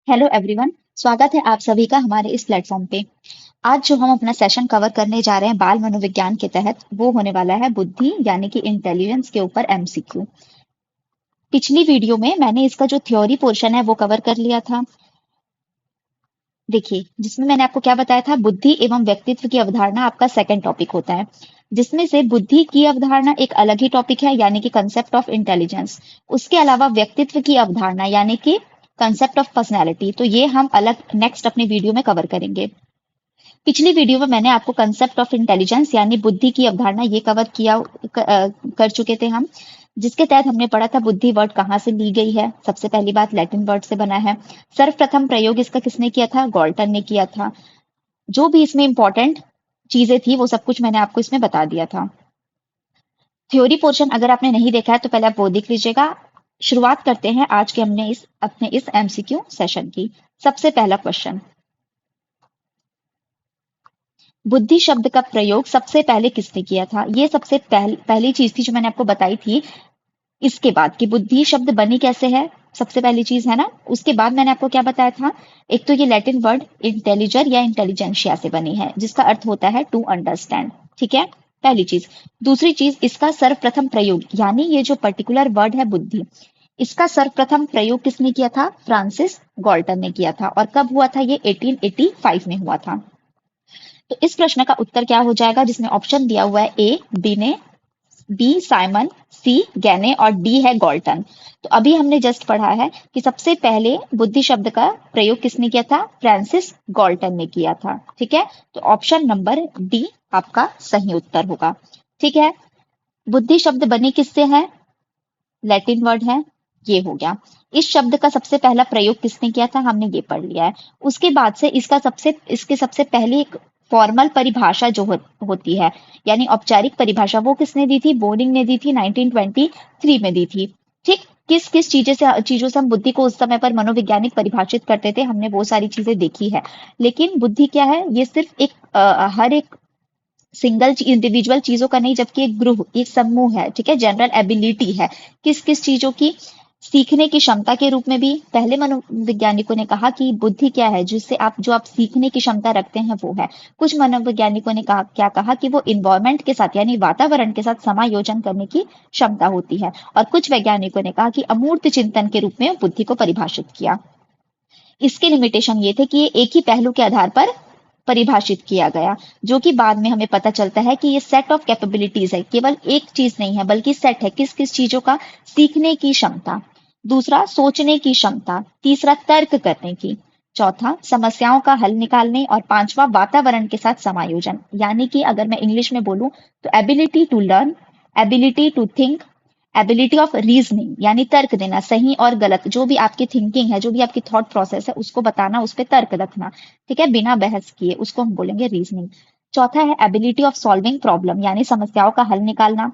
Hello everyone. स्वागत है आप सभी का हमारे इस प्लेटफॉर्म पे। आज जो हम अपना सेशन कवर करने जा रहे हैं बाल मनोविज्ञान के तहत, वो होने वाला है बुद्धि यानी कि इंटेलिजेंस के ऊपर एमसीक्यू। पिछली वीडियो में मैंने इसका जो थ्योरी पोर्शन है वो कवर कर लिया था। देखिए, जिसमें मैंने आपको क्या बताया था, बुद्धि एवं व्यक्तित्व की अवधारणा आपका सेकंड टॉपिक होता है, जिसमें से बुद्धि की अवधारणा एक अलग ही टॉपिक है यानी कि कंसेप्ट ऑफ इंटेलिजेंस। उसके अलावा व्यक्तित्व की अवधारणा यानी कि कंसेप्ट ऑफ पर्सनैलिटी, तो ये हम अलग नेक्स्ट अपने वीडियो में कवर करेंगे। पिछली वीडियो में मैंने आपको कंसेप्ट ऑफ इंटेलिजेंस यानी बुद्धि की अवधारणा ये कवर कर चुके थे हम, जिसके तहत हमने पढ़ा था बुद्धि वर्ड कहाँ से ली गई है। सबसे पहली बात, लैटिन वर्ड से बना है। सर्वप्रथम प्रयोग इसका किसने किया था? गॉल्टन ने किया था। जो भी इसमें इंपॉर्टेंट चीजें थी वो सब कुछ मैंने आपको इसमें बता दिया था। थ्योरी पोर्शन अगर आपने नहीं देखा है तो पहले आप वो देख लीजिएगा। शुरुआत करते हैं आज के हमने अपने इस एमसीक्यू सेशन की। सबसे पहला क्वेश्चन, बुद्धि शब्द का प्रयोग सबसे पहले किसने किया था? ये सबसे पहली चीज थी जो मैंने आपको बताई थी। इसके बाद कि बुद्धि शब्द बनी कैसे है, सबसे पहली चीज है ना। उसके बाद मैंने आपको क्या बताया था, एक तो ये लैटिन वर्ड इंटेलिजर या इंटेलिजेंशिया से बनी है, जिसका अर्थ होता है टू अंडरस्टैंड। ठीक है, पहली चीज। दूसरी चीज, इसका सर्वप्रथम प्रयोग यानी ये जो पर्टिकुलर वर्ड है बुद्धि, इसका सर्वप्रथम प्रयोग किसने किया था? फ्रांसिस गॉल्टन ने किया था। और कब हुआ था? ये 1885 में हुआ था। तो इस प्रश्न का उत्तर क्या हो जाएगा, जिसमें ऑप्शन दिया हुआ है ए बिने, बी साइमन, सी गैने और डी है गॉल्टन। तो अभी हमने जस्ट पढ़ा है कि सबसे पहले बुद्धि शब्द का प्रयोग किसने किया था? फ्रांसिस गॉल्टन ने किया था। ठीक है, तो ऑप्शन नंबर डी आपका सही उत्तर होगा। ठीक है, बुद्धि शब्द बनी किससे है? लैटिन वर्ड है, ये हो गया। इस शब्द का सबसे पहला प्रयोग किसने किया था? हमने ये पढ़ लिया है। उसके बाद से इसके सबसे पहले एक फॉर्मल परिभाषा जो होती है, यानी औपचारिक परिभाषा, वो किसने दी थी? बोर्डिंग ने दी थी, 1923 में दी थी। ठीक, किस किस चीजों से हम बुद्धि को उस समय पर मनोवैज्ञानिक परिभाषित करते थे, हमने वो सारी चीजें देखी है। लेकिन बुद्धि क्या है? ये सिर्फ एक हर एक सिंगल इंडिविजुअल चीजों का नहीं, जबकि एक ग्रुप, एक समूह है। ठीक है, जनरल एबिलिटी है। किस किस चीजों की? सीखने की क्षमता के रूप में भी पहले मनोवैज्ञानिकों ने कहा कि बुद्धि क्या है, जिससे आप सीखने की क्षमता रखते हैं वो है। कुछ मनोवैज्ञानिकों ने कहा, क्या कहा कि वो इन्वायरमेंट के साथ यानी वातावरण के साथ समायोजन करने की क्षमता होती है। और कुछ वैज्ञानिकों ने कहा कि अमूर्त चिंतन के रूप में बुद्धि को परिभाषित किया। इसके लिमिटेशन ये थे कि ये एक ही पहलू के आधार पर परिभाषित किया गया, जो कि बाद में हमें पता चलता है कि ये सेट ऑफ कैपेबिलिटीज है, केवल एक चीज नहीं है बल्कि सेट है। किस किस चीजों का? सीखने की क्षमता, दूसरा सोचने की क्षमता, तीसरा तर्क करने की, चौथा समस्याओं का हल निकालने और पांचवा वातावरण के साथ समायोजन। यानी कि अगर मैं इंग्लिश में बोलूं तो ability to learn, ability to think, ability of reasoning यानी तर्क देना, सही और गलत जो भी आपकी थिंकिंग है, जो भी आपकी थॉट प्रोसेस है, उसको बताना, उस पर तर्क रखना। ठीक है, बिना बहस किए, उसको हम बोलेंगे रीजनिंग। चौथा है एबिलिटी ऑफ सॉल्विंग प्रॉब्लम यानी समस्याओं का हल निकालना।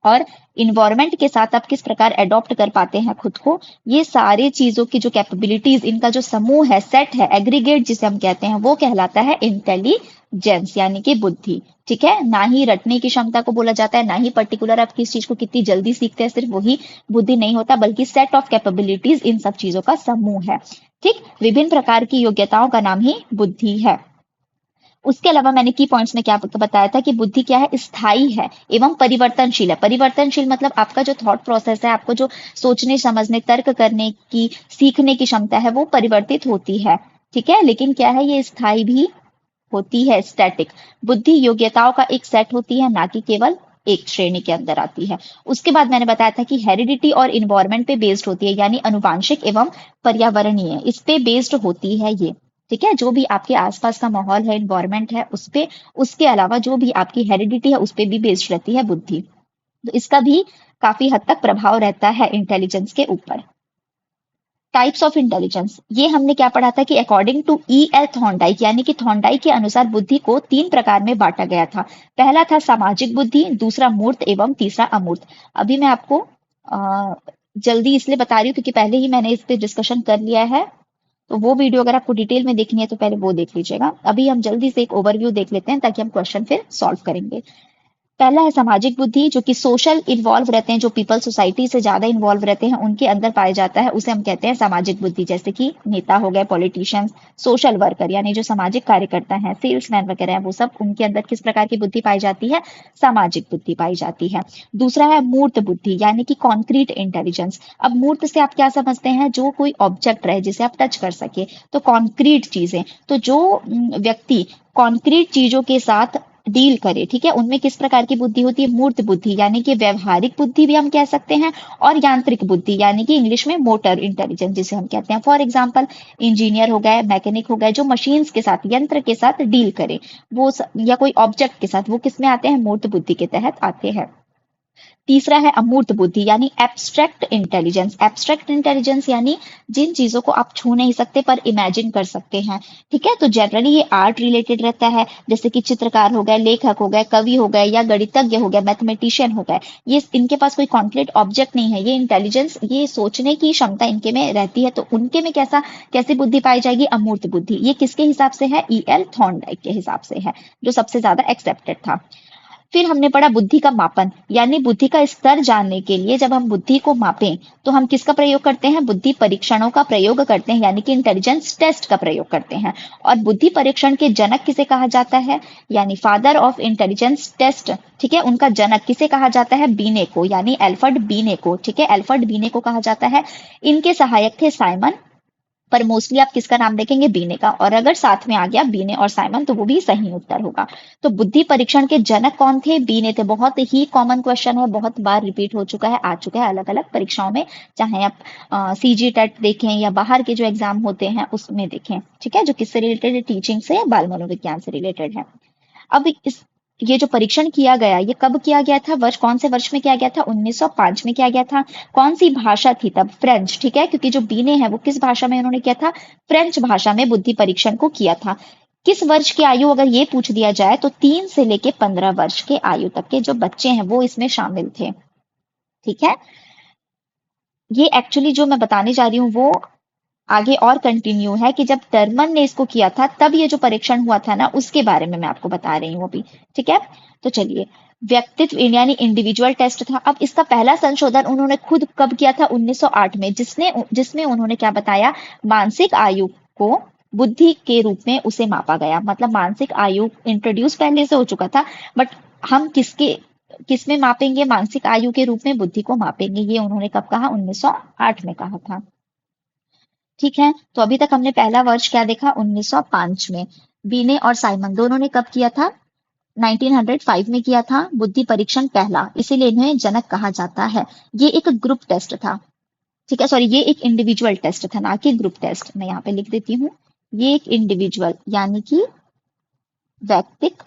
और इन्वायरमेंट के साथ आप किस प्रकार एडॉप्ट कर पाते हैं खुद को, ये सारे चीजों की जो कैपेबिलिटीज, इनका जो समूह है, सेट है, एग्रीगेट जिसे हम कहते हैं, वो कहलाता है इंटेलिजेंस यानी कि बुद्धि। ठीक है, ना ही रटने की क्षमता को बोला जाता है, ना ही पर्टिकुलर आप किस चीज को कितनी जल्दी सीखते हैं, सिर्फ वही बुद्धि नहीं होता, बल्कि सेट ऑफ कैपेबिलिटीज इन सब चीजों का समूह है। ठीक, विभिन्न प्रकार की योग्यताओं का नाम ही बुद्धि है। उसके अलावा मैंने की पॉइंट्स में क्या बताया था कि बुद्धि क्या है? स्थायी है एवं परिवर्तनशील है। परिवर्तनशील मतलब आपका जो थॉट प्रोसेस है, आपको जो सोचने समझने तर्क करने की सीखने की क्षमता है, वो परिवर्तित होती है। ठीक है, लेकिन क्या है, ये स्थायी भी होती है, स्टैटिक। बुद्धि योग्यताओं का एक सेट होती है, ना कि केवल एक श्रेणी के अंदर आती है। उसके बाद मैंने बताया था कि हेरिडिटी और इन्वायरमेंट पे बेस्ड होती है, यानी अनुवांशिक एवं पर्यावरणीय, इस पे बेस्ड होती है ये। ठीक है, जो भी आपके आसपास का माहौल है, इन्वायरमेंट है, उस पे, उसके अलावा जो भी आपकी हेरिडिटी है, उस पे भी बेस्ड रहती है बुद्धि। तो इसका भी काफी हद तक प्रभाव रहता है इंटेलिजेंस के ऊपर। टाइप्स ऑफ इंटेलिजेंस, ये हमने क्या पढ़ा था कि according to E L Thorndike यानी कि थॉर्नडाइक के अनुसार बुद्धि को तीन प्रकार में बांटा गया था। पहला था सामाजिक बुद्धि, दूसरा मूर्त एवं तीसरा अमूर्त। अभी मैं आपको जल्दी इसलिए बता रही हूँ क्योंकि पहले ही मैंने इस पे डिस्कशन कर लिया है, तो वो वीडियो अगर आपको डिटेल में देखनी है तो पहले वो देख लीजिएगा। अभी हम जल्दी से एक ओवरव्यू देख लेते हैं ताकि हम क्वेश्चन फिर सॉल्व करेंगे। पहला है सामाजिक बुद्धि, जो कि सोशल इन्वॉल्व रहते हैं, जो पीपल सोसाइटी से ज्यादा इन्वॉल्व रहते हैं, उनके अंदर पाया जाता है, उसे हम कहते हैं सामाजिक बुद्धि। जैसे कि नेता हो गए, पॉलिटिशियंस, सोशल वर्कर यानी जो सामाजिक कार्यकर्ता हैं, सेल्समैन वगैरह हैं, वो सब, उनके अंदर किस प्रकार की बुद्धि पाई जाती है? सामाजिक बुद्धि पाई जाती है। दूसरा है मूर्त बुद्धि यानी कि कॉन्क्रीट इंटेलिजेंस। अब मूर्त से आप क्या समझते हैं? जो कोई ऑब्जेक्ट रहे जिसे आप टच कर सके, तो कॉन्क्रीट चीजें। तो जो व्यक्ति कॉन्क्रीट चीजों के साथ डील करे, ठीक है, उनमें किस प्रकार की बुद्धि होती है? मूर्त बुद्धि यानी कि व्यवहारिक बुद्धि भी हम कह सकते हैं, और यांत्रिक बुद्धि यानी कि इंग्लिश में मोटर इंटेलिजेंस जिसे हम कहते हैं। फॉर एग्जांपल इंजीनियर हो गए, मैकेनिक हो गए, जो मशीन्स के साथ, यंत्र के साथ डील करे, या कोई ऑब्जेक्ट के साथ, वो किस में आते हैं? मूर्त बुद्धि के तहत आते हैं। तीसरा है अमूर्त बुद्धि यानी एब्स्ट्रैक्ट इंटेलिजेंस। एब्स्ट्रैक्ट इंटेलिजेंस यानी जिन चीजों को आप छू नहीं सकते पर इमेजिन कर सकते हैं, ठीक है। तो जनरली ये आर्ट रिलेटेड रहता है, जैसे कि चित्रकार हो गए, लेखक हो गए, कवि हो गए, या गणितज्ञ हो गए, मैथमेटिशियन हो गए। ये इनके पास कोई कॉन्क्रीट ऑब्जेक्ट नहीं है, ये इंटेलिजेंस, ये सोचने की क्षमता इनके में रहती है, तो उनके में कैसी बुद्धि पाई जाएगी? अमूर्त बुद्धि। ये किसके हिसाब से है? E.L. थॉर्नडाइक के हिसाब से है, जो सबसे ज्यादा एक्सेप्टेड था। फिर हमने पढ़ा बुद्धि का मापन, यानी बुद्धि का स्तर जानने के लिए जब हम बुद्धि को मापें तो हम किसका प्रयोग करते हैं? बुद्धि परीक्षणों का प्रयोग करते हैं, यानी कि इंटेलिजेंस टेस्ट का प्रयोग करते हैं। और बुद्धि परीक्षण के जनक किसे कहा जाता है? यानी फादर ऑफ इंटेलिजेंस टेस्ट, ठीक है, उनका जनक किसे कहा जाता है? बीने को, यानी एल्फर्ड बीने को, ठीक है, एल्फर्ड बीने को कहा जाता है। इनके सहायक थे साइमन, पर मोस्टली आप किसका नाम देखेंगे? बीने का। और अगर साथ में आ गया बीने और साइमन तो वो भी सही उत्तर होगा। तो बुद्धि परीक्षण के जनक कौन थे? बीने थे। बहुत ही कॉमन क्वेश्चन है, बहुत बार रिपीट हो चुका है, आ चुका है अलग अलग परीक्षाओं में, चाहे आप सीजी टेट देखें या बाहर के जो एग्जाम होते हैं उसमें देखें, ठीक है, जो किससे रिलेटेड है? टीचिंग से, बाल मनोविज्ञान से रिलेटेड है। अब ये जो परीक्षण किया गया, ये कब किया गया था? कौन से वर्ष में किया गया था? 1905 में किया गया था। कौन सी भाषा थी तब? फ्रेंच, ठीक है, क्योंकि जो बीने हैं वो किस भाषा में उन्होंने किया था? फ्रेंच भाषा में बुद्धि परीक्षण को किया था। किस वर्ष की आयु अगर ये पूछ दिया जाए तो 3 से लेके 15 वर्ष के आयु तक के जो बच्चे हैं वो इसमें शामिल थे, ठीक है। ये एक्चुअली जो मैं बताने जा रही हूँ वो आगे और कंटिन्यू है कि जब टर्मन ने इसको किया था तब ये जो परीक्षण हुआ था ना, उसके बारे में मैं आपको बता रही हूँ अभी, ठीक है। तो चलिए, व्यक्तित्व यानी इंडिविजुअल टेस्ट था। अब इसका पहला संशोधन उन्होंने खुद कब किया था? 1908 में, जिसमें उन्होंने क्या बताया? मानसिक आयु को बुद्धि के रूप में उसे मापा गया। मतलब मानसिक आयु इंट्रोड्यूस पहले से हो चुका था, बट हम किस में मापेंगे? मानसिक आयु के रूप में बुद्धि को मापेंगे। ये उन्होंने कब कहा? 1908 में कहा था, ठीक है। तो अभी तक हमने पहला वर्ष क्या देखा? 1905 में। बीने और साइमन दोनों ने कब किया था? 1905 में किया था बुद्धि परीक्षण पहला, इसीलिए इन्हें जनक कहा जाता है। ये एक ग्रुप टेस्ट था, ठीक है, सॉरी, ये एक इंडिविजुअल टेस्ट था, ना कि ग्रुप टेस्ट। मैं यहाँ पे लिख देती हूँ, ये एक इंडिविजुअल यानी कि व्यक्तिक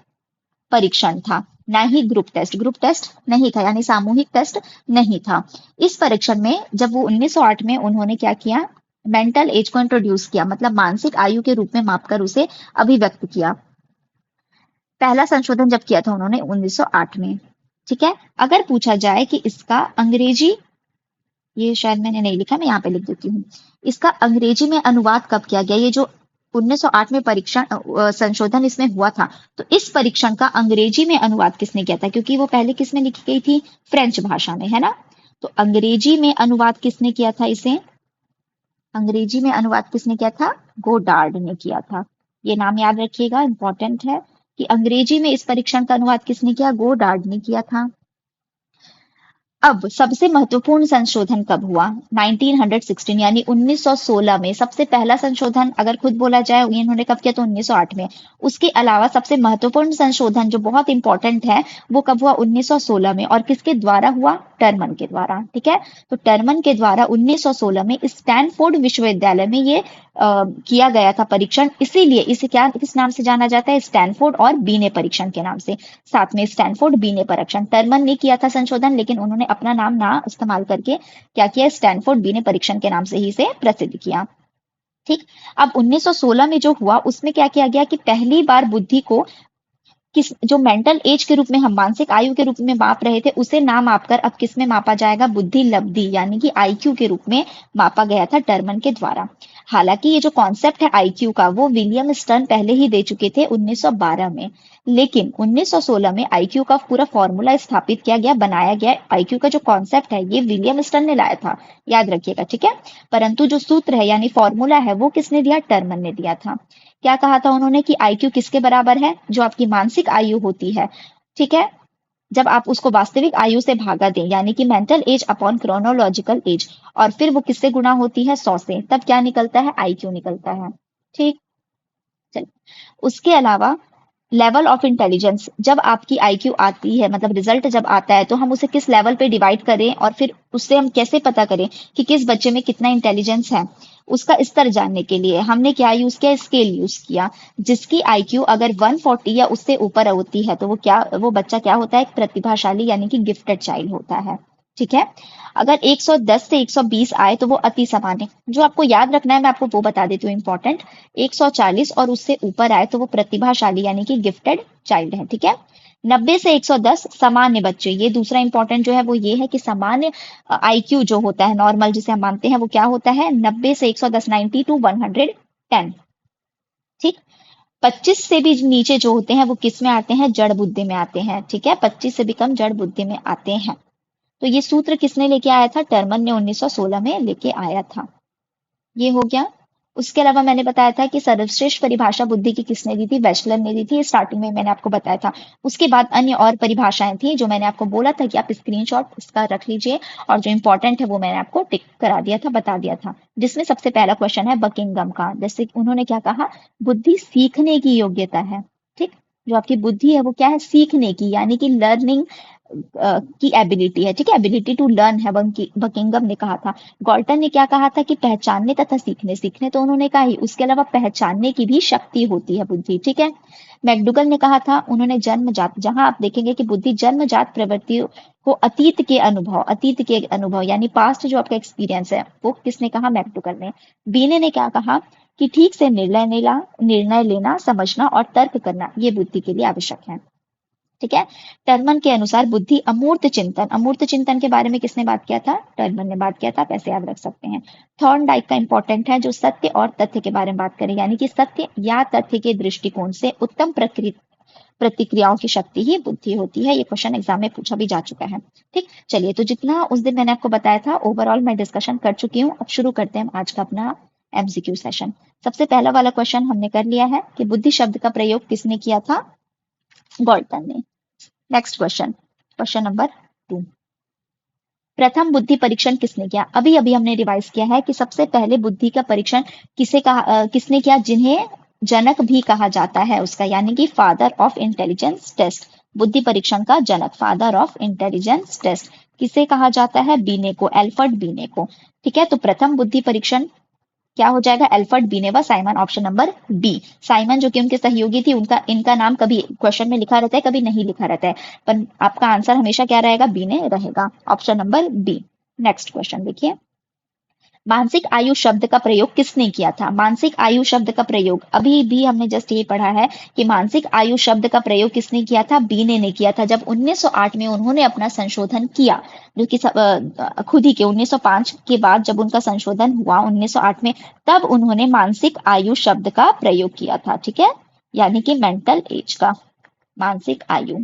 परीक्षण था, ना ही ग्रुप टेस्ट। ग्रुप टेस्ट नहीं था, यानी सामूहिक टेस्ट नहीं था। इस परीक्षण में जब वो 1908 में उन्होंने क्या किया? मेंटल एज को इंट्रोड्यूस किया, मतलब मानसिक आयु के रूप में मापकर उसे अभिव्यक्त किया। पहला संशोधन जब किया था उन्होंने 1908 में, ठीक है। अगर पूछा जाए कि इसका अंग्रेजी, ये शायद मैंने नहीं लिखा, मैं यहाँ पे लिख देती हूँ, इसका अंग्रेजी में अनुवाद कब किया गया? ये जो 1908 में परीक्षण संशोधन इसमें हुआ था, तो इस परीक्षण का अंग्रेजी में अनुवाद किसने किया था? क्योंकि वो पहले किस में लिखी गई थी? फ्रेंच भाषा में, है ना। तो अंग्रेजी में अनुवाद किसने किया था? इसे अंग्रेजी में अनुवाद किसने किया था? गोडार्ड ने किया था। ये नाम याद रखिएगा, इंपॉर्टेंट है कि अंग्रेजी में इस परीक्षण का अनुवाद किसने किया? गोडार्ड ने किया था। अब सबसे महत्वपूर्ण संशोधन कब हुआ? 1916 यानी 1916 में सबसे पहला संशोधन अगर खुद बोला जाए, इन्होंने कब किया? तो 1908 में। उसके अलावा सबसे महत्वपूर्ण संशोधन जो बहुत इंपॉर्टेंट है वो कब हुआ? 1916 में। और किसके द्वारा हुआ? टर्मन के द्वारा, ठीक है। तो टर्मन के द्वारा 1916 में स्टैनफोर्ड विश्वविद्यालय में ये किया गया था परीक्षण, इसीलिए इसे किस नाम से जाना जाता है? स्टैनफोर्ड और बीने परीक्षण के नाम से। साथ में स्टैनफोर्ड बीने परीक्षण, टर्मन ने किया था संशोधन, लेकिन उन्होंने अपना नाम ना इस्तेमाल करके क्या किया? स्टैनफोर्ड बीने परीक्षण के नाम से ही इसे प्रसिद्ध किया, ठीक। अब 1916 में जो हुआ उसमें क्या किया गया कि पहली बार बुद्धि को किस जो मेंटल एज के रूप में हम मानसिक आयु के रूप में माप रहे थे उसे ना मापकर अब किस में मापा जाएगा, बुद्धि लब्धि यानी कि आईक्यू के रूप में मापा गया था टर्मन के द्वारा। हालांकि ये जो कॉन्सेप्ट है आईक्यू का वो विलियम स्टर्न पहले ही दे चुके थे 1912 में, लेकिन 1916 में आईक्यू का पूरा फॉर्मूला स्थापित किया गया, बनाया गया। आईक्यू का जो कॉन्सेप्ट है ये विलियम स्टर्न ने लाया था, याद रखिएगा, ठीक है। परंतु जो सूत्र है यानी फॉर्मूला है वो किसने दिया, टर्मन ने दिया था। क्या कहा था उन्होंने कि आईक्यू किसके बराबर है, जो आपकी मानसिक आयु होती है, ठीक है, जब आप उसको वास्तविक आयु से भागा दें यानी कि mental as upon chronological age, और फिर वो किससे गुणा होती है, 100 से, तब क्या निकलता है, आईक्यू निकलता है। ठीक, चलिए उसके अलावा लेवल ऑफ इंटेलिजेंस, जब आपकी आईक्यू आती है मतलब रिजल्ट जब आता है तो हम उसे किस लेवल पे डिवाइड करें और फिर उससे हम कैसे पता करें कि किस बच्चे में कितना इंटेलिजेंस है, उसका स्तर जानने के लिए हमने क्या यूज किया, स्केल यूज किया। जिसकी आईक्यू अगर 140 या उससे ऊपर होती है तो वो बच्चा क्या होता है, एक प्रतिभाशाली यानी कि गिफ्टेड चाइल्ड होता है, ठीक है। अगर 110 से 120 आए तो वो अति सामान्य, जो आपको याद रखना है मैं आपको वो बता देती हूँ इंपॉर्टेंट। 140 और उससे ऊपर आए तो वो प्रतिभाशाली यानी कि गिफ्टेड चाइल्ड है, ठीक है। 90 से 110 सामान्य बच्चे, ये दूसरा इंपॉर्टेंट जो है वो ये है कि सामान्य आईक्यू जो होता है नॉर्मल जिसे हम मानते हैं वो क्या होता है, 90 से 110, 90 टू 110, ठीक। 25 से भी नीचे जो होते हैं वो किस में आते हैं, जड़ बुद्धि में आते हैं, ठीक है, 25 से भी कम जड़ बुद्धि में आते हैं। तो ये सूत्र किसने लेके आया था, टर्मन ने 1916 में लेके आया था। ये हो गया। उसके अलावा मैंने बताया था कि सर्वश्रेष्ठ परिभाषा बुद्धि की किसने दी थी, वेस्लर ने दी थी, स्टार्टिंग में मैंने आपको बताया था। उसके बाद अन्य और परिभाषाएं थी जो मैंने आपको बोला था कि आप स्क्रीनशॉट इसका रख लीजिए, और जो इंपॉर्टेंट है वो मैंने आपको टिक करा दिया था, बता दिया था। जिसमें सबसे पहला क्वेश्चन है बकिंगम का, जैसे उन्होंने क्या कहा, बुद्धि सीखने की योग्यता है, ठीक। जो आपकी बुद्धि है वो क्या है, सीखने की यानी कि लर्निंग की एबिलिटी है, ठीक है, एबिलिटी टू लर्न है, बकिंगम ने कहा था। गॉल्टन ने क्या कहा था कि पहचानने तथा सीखने, सीखने तो उन्होंने कहा ही, उसके अलावा पहचानने की भी शक्ति होती है बुद्धि, ठीक है। मैकडुगल ने कहा था, उन्होंने जन्मजात, जहां आप देखेंगे कि बुद्धि जन्मजात प्रवृत्ति को अतीत के अनुभव यानी पास्ट जो आपका एक्सपीरियंस है वो किसने कहा, मैकडुगल ने। बीने ने क्या कहा कि ठीक से निर्णय लेना, समझना और तर्क करना ये बुद्धि के लिए आवश्यक है, ठीक है। टर्मन के अनुसार बुद्धि अमूर्त चिंतन, अमूर्त चिंतन के बारे में किसने बात किया था, टर्मन ने बात किया था, आप ऐसे याद रख सकते हैं। थॉर्नडाइक का इंपॉर्टेंट है, जो सत्य और तथ्य के बारे में बात करें, यानी कि सत्य या तथ्य के दृष्टिकोण से उत्तम प्रतिक्रियाओं की शक्ति ही बुद्धि होती है। ये क्वेश्चन एग्जाम में पूछा भी जा चुका है, ठीक। चलिए, तो जितना उस दिन मैंने आपको बताया था ओवरऑल मैं डिस्कशन कर चुकी हूँ। अब शुरू करते हैं आज का अपना एमसीक्यू सेशन। सबसे पहला वाला क्वेश्चन हमने कर लिया है कि बुद्धि शब्द का प्रयोग किसने किया था, गॉल्टन ने। नेक्स्ट क्वेश्चन, क्वेश्चन नंबर 2, प्रथम बुद्धि परीक्षण किसने किया। अभी अभी हमने रिवाइज किया है कि सबसे पहले बुद्धि का परीक्षण किसने किया, जिन्हें जनक भी कहा जाता है उसका, यानी कि फादर ऑफ इंटेलिजेंस टेस्ट। बुद्धि परीक्षण का जनक, फादर ऑफ इंटेलिजेंस टेस्ट किसे कहा जाता है, बीने को, एल्फर्ड बीने को, ठीक है। तो प्रथम बुद्धि परीक्षण क्या हो जाएगा, एल्फर्ड बीनेवा Simon, option number B. Simon जो कि उनके सहयोगी थी, इनका नाम कभी क्वेश्चन में लिखा रहता है कभी नहीं लिखा रहता है, पर आपका आंसर हमेशा क्या रहेगा, बीने रहेगा, option number B. Next question देखिए, मानसिक आयु शब्द का प्रयोग किसने किया था। मानसिक आयु शब्द का प्रयोग अभी भी हमने जस्ट ये पढ़ा है कि मानसिक आयु शब्द का प्रयोग किसने किया था, बीने ने किया था, जब 1908 में उन्होंने अपना संशोधन किया, जो कि खुद ही के 1905 के बाद जब उनका संशोधन हुआ 1908 में, तब उन्होंने मानसिक आयु शब्द का प्रयोग किया था, ठीक है, यानी कि मेंटल एज का, मानसिक आयु।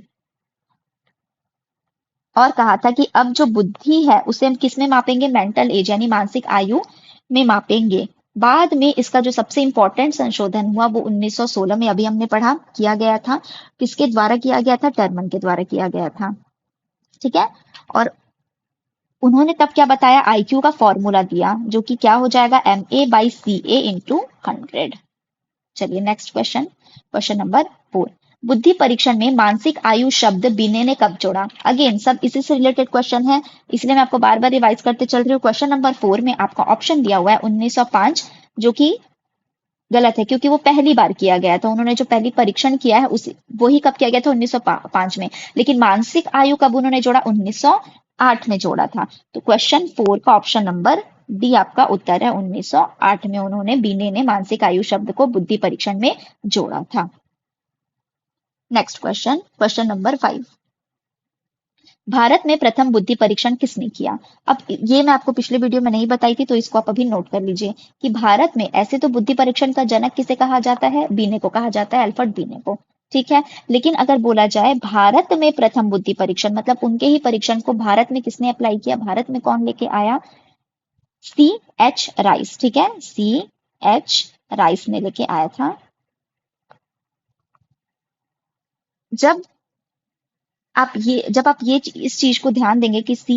और कहा था कि अब जो बुद्धि है उसे हम किस में मापेंगे, मेंटल एज यानी मानसिक आयु में मापेंगे। बाद में इसका जो सबसे इंपॉर्टेंट संशोधन हुआ वो 1916 में, अभी हमने पढ़ा, किया गया था। किसके द्वारा किया गया था, टर्मन के द्वारा किया गया था, ठीक है। और उन्होंने तब क्या बताया, आईक्यू का फॉर्मूला दिया, जो कि क्या हो जाएगा, MA/CA इंटू 100। चलिए नेक्स्ट क्वेश्चन, क्वेश्चन नंबर 4, बुद्धि परीक्षण में मानसिक आयु शब्द बीने ने कब जोड़ा। अगेन सब इसी से रिलेटेड क्वेश्चन है, इसलिए मैं आपको बार बार रिवाइज करते चल रही हूँ। क्वेश्चन नंबर 4 में आपका ऑप्शन दिया हुआ है 1905, जो कि गलत है क्योंकि वो पहली बार किया गया था। उन्होंने जो पहली परीक्षण किया है उसी वही कब किया गया था, 1905 में, लेकिन मानसिक आयु कब उन्होंने जोड़ा, 1908 में जोड़ा था। तो क्वेश्चन 4 का ऑप्शन नंबर डी आपका उत्तर है, 1908 में उन्होंने बीने ने मानसिक आयु शब्द को बुद्धि परीक्षण में जोड़ा था। Next question, question number 5। Bharat में प्रथम बुद्धि परीक्षण किसने किया? अब ये मैं आपको पिछले वीडियो में नहीं बताई थी, तो इसको आप अभी नोट कर लीजिए कि भारत में ऐसे तो बुद्धि परीक्षण का जनक किसे कहा जाता है? बीने को कहा जाता है, अल्फ्रेड बीने को। ठीक है, लेकिन अगर बोला जाए भारत में प्रथम बुद्धि परीक्षण, मतलब उनके ही परीक्षण को भारत में किसने अप्लाई किया, भारत में कौन लेके आया? C H Rice. ठीक है, सी एच राइस ने लेके आया था। जब जब आप इस चीज को ध्यान देंगे कि सी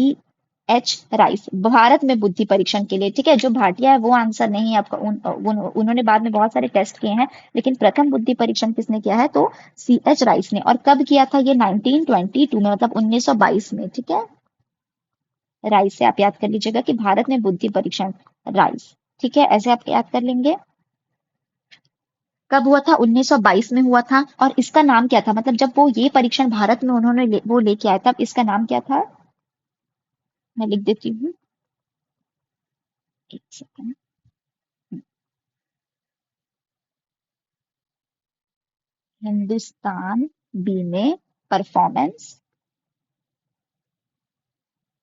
एच राइस भारत में बुद्धि परीक्षण के लिए, ठीक है, जो भाटिया है वो आंसर नहीं है आपका। उन्होंने बाद में बहुत सारे टेस्ट किए हैं, लेकिन प्रथम बुद्धि परीक्षण किसने किया है? तो सी एच राइस ने। और कब किया था ये? 1922 में, मतलब 1922 में। ठीक है, राइस से आप याद कर लीजिएगा कि भारत में बुद्धि परीक्षण, राइस। ठीक है, ऐसे आप याद कर लेंगे। कब हुआ था? 1922 में हुआ था। और इसका नाम क्या था? मतलब जब वो ये परीक्षण भारत में वो लेके आया, तब इसका नाम क्या था? मैं लिख देती हूँ, एक सेकंड। हिंदुस्तान बीने परफॉर्मेंस,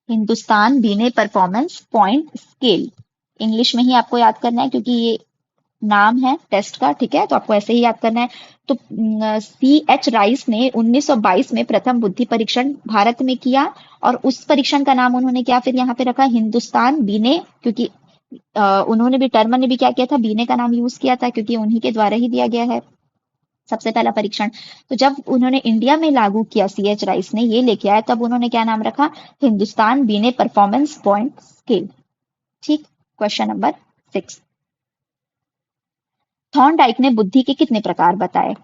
हिंदुस्तान बीने परफॉर्मेंस पॉइंट स्केल। इंग्लिश में ही आपको याद करना है, क्योंकि ये नाम है टेस्ट का। ठीक है, तो आपको ऐसे ही याद करना है। तो सी एच राइस ने 1922 में प्रथम बुद्धि परीक्षण भारत में किया, और उस परीक्षण का नाम उन्होंने क्या फिर यहाँ पे रखा? हिंदुस्तान बीने, क्योंकि उन्होंने भी, टर्मन ने भी क्या किया था? बीने का नाम यूज किया था, क्योंकि उन्हीं के द्वारा ही दिया गया है सबसे पहला परीक्षण। तो जब उन्होंने इंडिया में लागू किया, सी एच राइस ने ये लेके आया, तब उन्होंने क्या नाम रखा? हिंदुस्तान बीने परफॉर्मेंस पॉइंट स्केल। ठीक, क्वेश्चन नंबर 6। थॉर्नडाइक ने बुद्धि के कितने प्रकार बताए?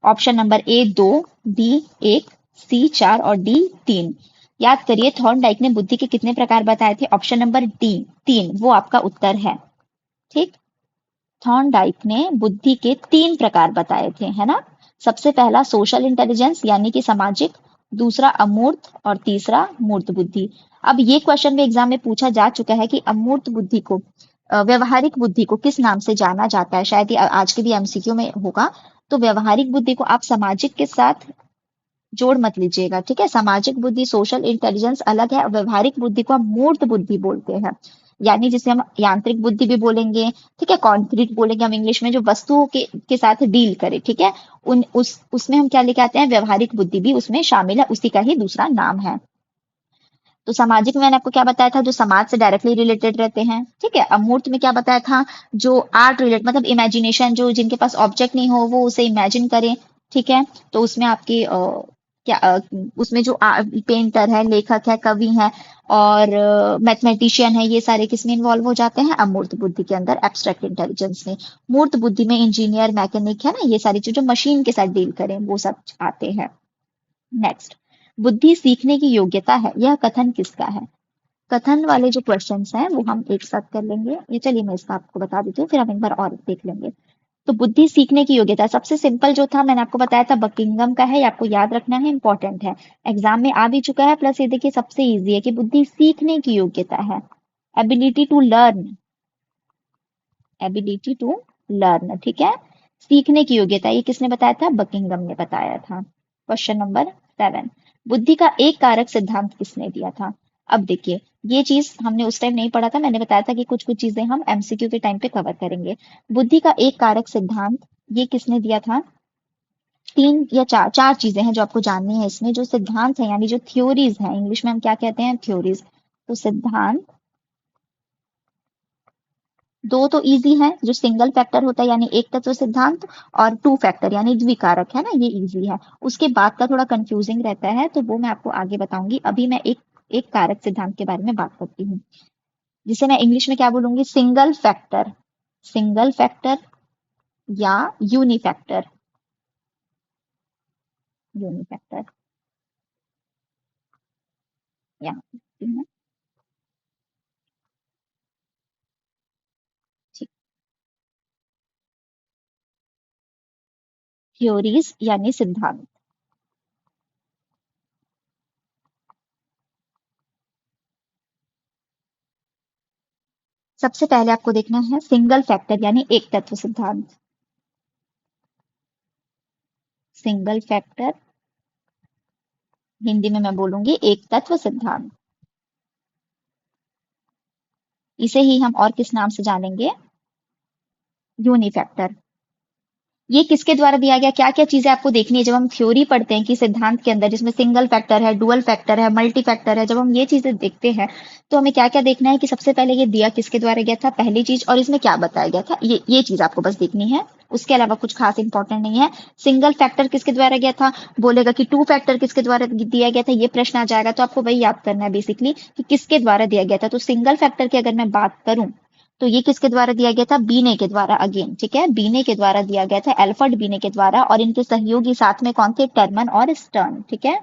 ऑप्शन नंबर ए 2, बी 1, सी 4 और डी 3। याद करिए, थॉर्नडाइक ने बुद्धि के कितने प्रकार बताए थे? ऑप्शन नंबर डी 3, वो आपका उत्तर है। ठीक, थॉर्नडाइक ने बुद्धि के 3 प्रकार बताए थे, है ना? सबसे पहला सोशल इंटेलिजेंस, यानी कि सामाजिक। दूसरा अमूर्त, और तीसरा मूर्त बुद्धि। अब ये क्वेश्चन में एग्जाम में पूछा जा चुका है कि अमूर्त बुद्धि को, व्यवहारिक बुद्धि को किस नाम से जाना जाता है? शायद ये आज के भी एमसीक्यू में होगा। तो व्यवहारिक बुद्धि को आप सामाजिक के साथ जोड़ मत लीजिएगा। ठीक है, सामाजिक बुद्धि, सोशल इंटेलिजेंस अलग है, और व्यवहारिक बुद्धि को हम मूर्त बुद्धि बोलते हैं, यानी जिसे हम यांत्रिक बुद्धि भी बोलेंगे। ठीक है, कॉन्क्रीट बोलेंगे हम इंग्लिश में, जो वस्तुओं के साथ डील करे। ठीक है, उसमें हम क्या लेके आते हैं? व्यवहारिक बुद्धि भी उसमें शामिल है, उसी का ही दूसरा नाम है। तो सामाजिक में मैंने आपको क्या बताया था? जो समाज से डायरेक्टली रिलेटेड रहते हैं। ठीक है, अमूर्त में क्या बताया था? जो आर्ट रिलेटेड, मतलब इमेजिनेशन, जो जिनके पास ऑब्जेक्ट नहीं हो वो उसे इमेजिन करें। ठीक है, तो उसमें आपकी क्या उसमें जो पेंटर है, लेखक है, कवि है, और मैथमेटिशियन है, ये सारे किसमें इन्वॉल्व हो जाते हैं? अमूर्त बुद्धि के अंदर, एब्स्ट्रैक्ट इंटेलिजेंस में। मूर्त बुद्धि में इंजीनियर, मैकेनिक, है ना, ये सारी चीजें जो मशीन के साथ डील करें, वो सब आते हैं। नेक्स्ट, बुद्धि सीखने की योग्यता है, यह कथन किसका है? कथन वाले जो क्वेश्चंस हैं वो हम एक साथ कर लेंगे। ये चलिए मैं इसका आपको बता देती हूँ, फिर हम एक बार और देख लेंगे। तो बुद्धि सीखने की योग्यता सबसे सिंपल जो था, मैंने आपको बताया था, बकिंगम का है, ये आपको याद रखना है, इंपॉर्टेंट है, एग्जाम में आ भी चुका है। प्लस ये देखिए सबसे इजी है कि बुद्धि सीखने की योग्यता है, ability to learn, ability to learn. ठीक है, सीखने की योग्यता, ये किसने बताया था? बकिंगम ने बताया था। Question number 7। बुद्धि का एक कारक सिद्धांत किसने दिया था? अब देखिए, ये चीज हमने उस टाइम नहीं पढ़ा था, मैंने बताया था कि कुछ कुछ चीजें हम एमसीक्यू के टाइम पे कवर करेंगे। बुद्धि का एक कारक सिद्धांत ये किसने दिया था? तीन या चार चार चीजें हैं जो आपको जाननी है इसमें। जो सिद्धांत है, यानी जो थ्योरीज हैं, इंग्लिश में हम क्या कहते हैं? थ्योरीज। तो सिद्धांत दो तो इजी है, जो सिंगल फैक्टर होता है यानी एक तत्व सिद्धांत, और टू फैक्टर यानी द्विकारक, है ना, ये इजी है। उसके बाद का थोड़ा कंफ्यूजिंग रहता है, तो वो मैं आपको आगे बताऊंगी। अभी मैं एक एक कारक सिद्धांत के बारे में बात करती हूँ, जिसे मैं इंग्लिश में क्या बोलूंगी? सिंगल फैक्टर, सिंगल फैक्टर या यूनिफैक्टर, यूनिफैक्टर या ठीक, थ्योरीज यानी सिद्धांत। सबसे पहले आपको देखना है सिंगल फैक्टर यानी एक तत्व सिद्धांत। सिंगल फैक्टर, हिंदी में मैं बोलूंगी एक तत्व सिद्धांत। इसे ही हम और किस नाम से जानेंगे? यूनिफैक्टर। ये किसके द्वारा दिया गया? क्या क्या चीजें आपको देखनी है जब हम थ्योरी पढ़ते हैं कि सिद्धांत के अंदर, जिसमें सिंगल फैक्टर है, डुअल फैक्टर है, मल्टी फैक्टर है, जब हम ये चीजें देखते हैं तो हमें क्या क्या देखना है कि सबसे पहले ये दिया किसके द्वारा गया था, पहली चीज, और इसमें क्या बताया गया था, ये चीज आपको बस देखनी है। उसके अलावा कुछ खास इंपॉर्टेंट नहीं है। सिंगल फैक्टर किसके द्वारा गया था, बोलेगा कि टू फैक्टर किसके द्वारा दिया गया था, ये प्रश्न आ जाएगा, तो आपको वही याद करना है बेसिकली कि किसके द्वारा दिया गया था। तो सिंगल फैक्टर की अगर मैं बात करूं तो ये किसके द्वारा दिया गया था, बीने के द्वारा। अगेन ठीक है, बीने के द्वारा दिया गया था, एल्फर्ड बीने के द्वारा, और इनके सहयोगी साथ में कौन थे, टर्मन और स्टर्न। ठीक है,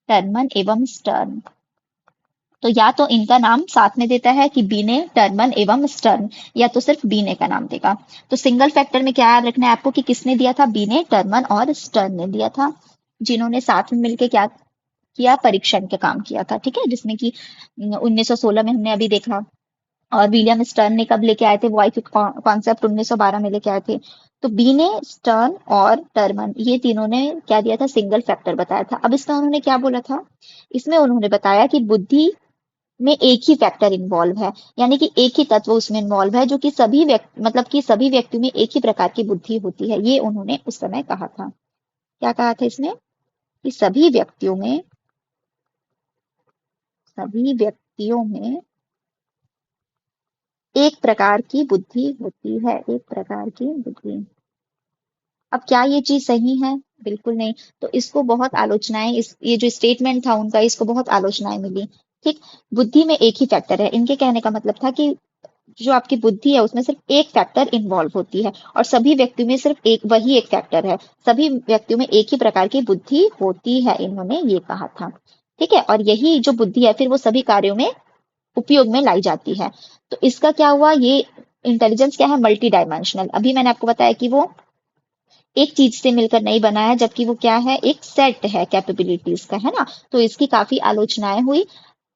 टर्मन एवं स्टर्न। तो या तो इनका नाम साथ में देता है कि बीने, टर्मन एवं स्टर्न, या तो सिर्फ बीने का नाम देगा। तो सिंगल फैक्टर में क्या याद रखना है आपको कि किसने दिया था, बीने, टर्मन और स्टर्न ने दिया था, जिन्होंने साथ में मिलकर क्या किया, परीक्षण का काम किया था। ठीक है, जिसमें कि 1916 में हमने अभी देखा, और विलियम स्टर्न ने कब लेके आए थे, वो आई थिंक कॉन्सेप्ट 1912 में लेके आए थे। तो बी ने, स्टर्न और टर्मन, ये तीनों ने क्या दिया था, सिंगल फैक्टर बताया था। अब इसमें उन्होंने क्या बोला था, इसमें उन्होंने बताया कि बुद्धि में एक ही फैक्टर इन्वॉल्व है, यानी कि एक ही तत्व उसमें इन्वॉल्व है, जो कि सभी व्यक्ति, मतलब कि सभी व्यक्तियों में एक ही प्रकार की बुद्धि होती है, ये उन्होंने उस समय कहा था। क्या कहा था इसमें, कि सभी व्यक्तियों में एक प्रकार की बुद्धि होती है, एक प्रकार की बुद्धि। अब क्या ये चीज सही है? बिल्कुल नहीं। तो इसको बहुत आलोचनाएं, इस ये जो स्टेटमेंट था उनका, इसको बहुत आलोचनाएं मिली। ठीक, बुद्धि में एक ही फैक्टर है, इनके कहने का मतलब था कि जो आपकी बुद्धि है उसमें सिर्फ एक फैक्टर इन्वॉल्व होती है, और सभी व्यक्तियों में सिर्फ एक, वही एक फैक्टर है, सभी व्यक्तियों में एक ही प्रकार की बुद्धि होती है, इन्होंने ये कहा था। ठीक है, और यही जो बुद्धि है फिर वो सभी कार्यों में उपयोग में लाई जाती है। तो इसका क्या हुआ, ये इंटेलिजेंस क्या है, मल्टी डायमेंशनल। अभी मैंने आपको बताया कि वो एक चीज से मिलकर नहीं बना है, जबकि वो क्या है, एक सेट है कैपेबिलिटीज का, है ना। तो इसकी काफी आलोचनाएं हुई,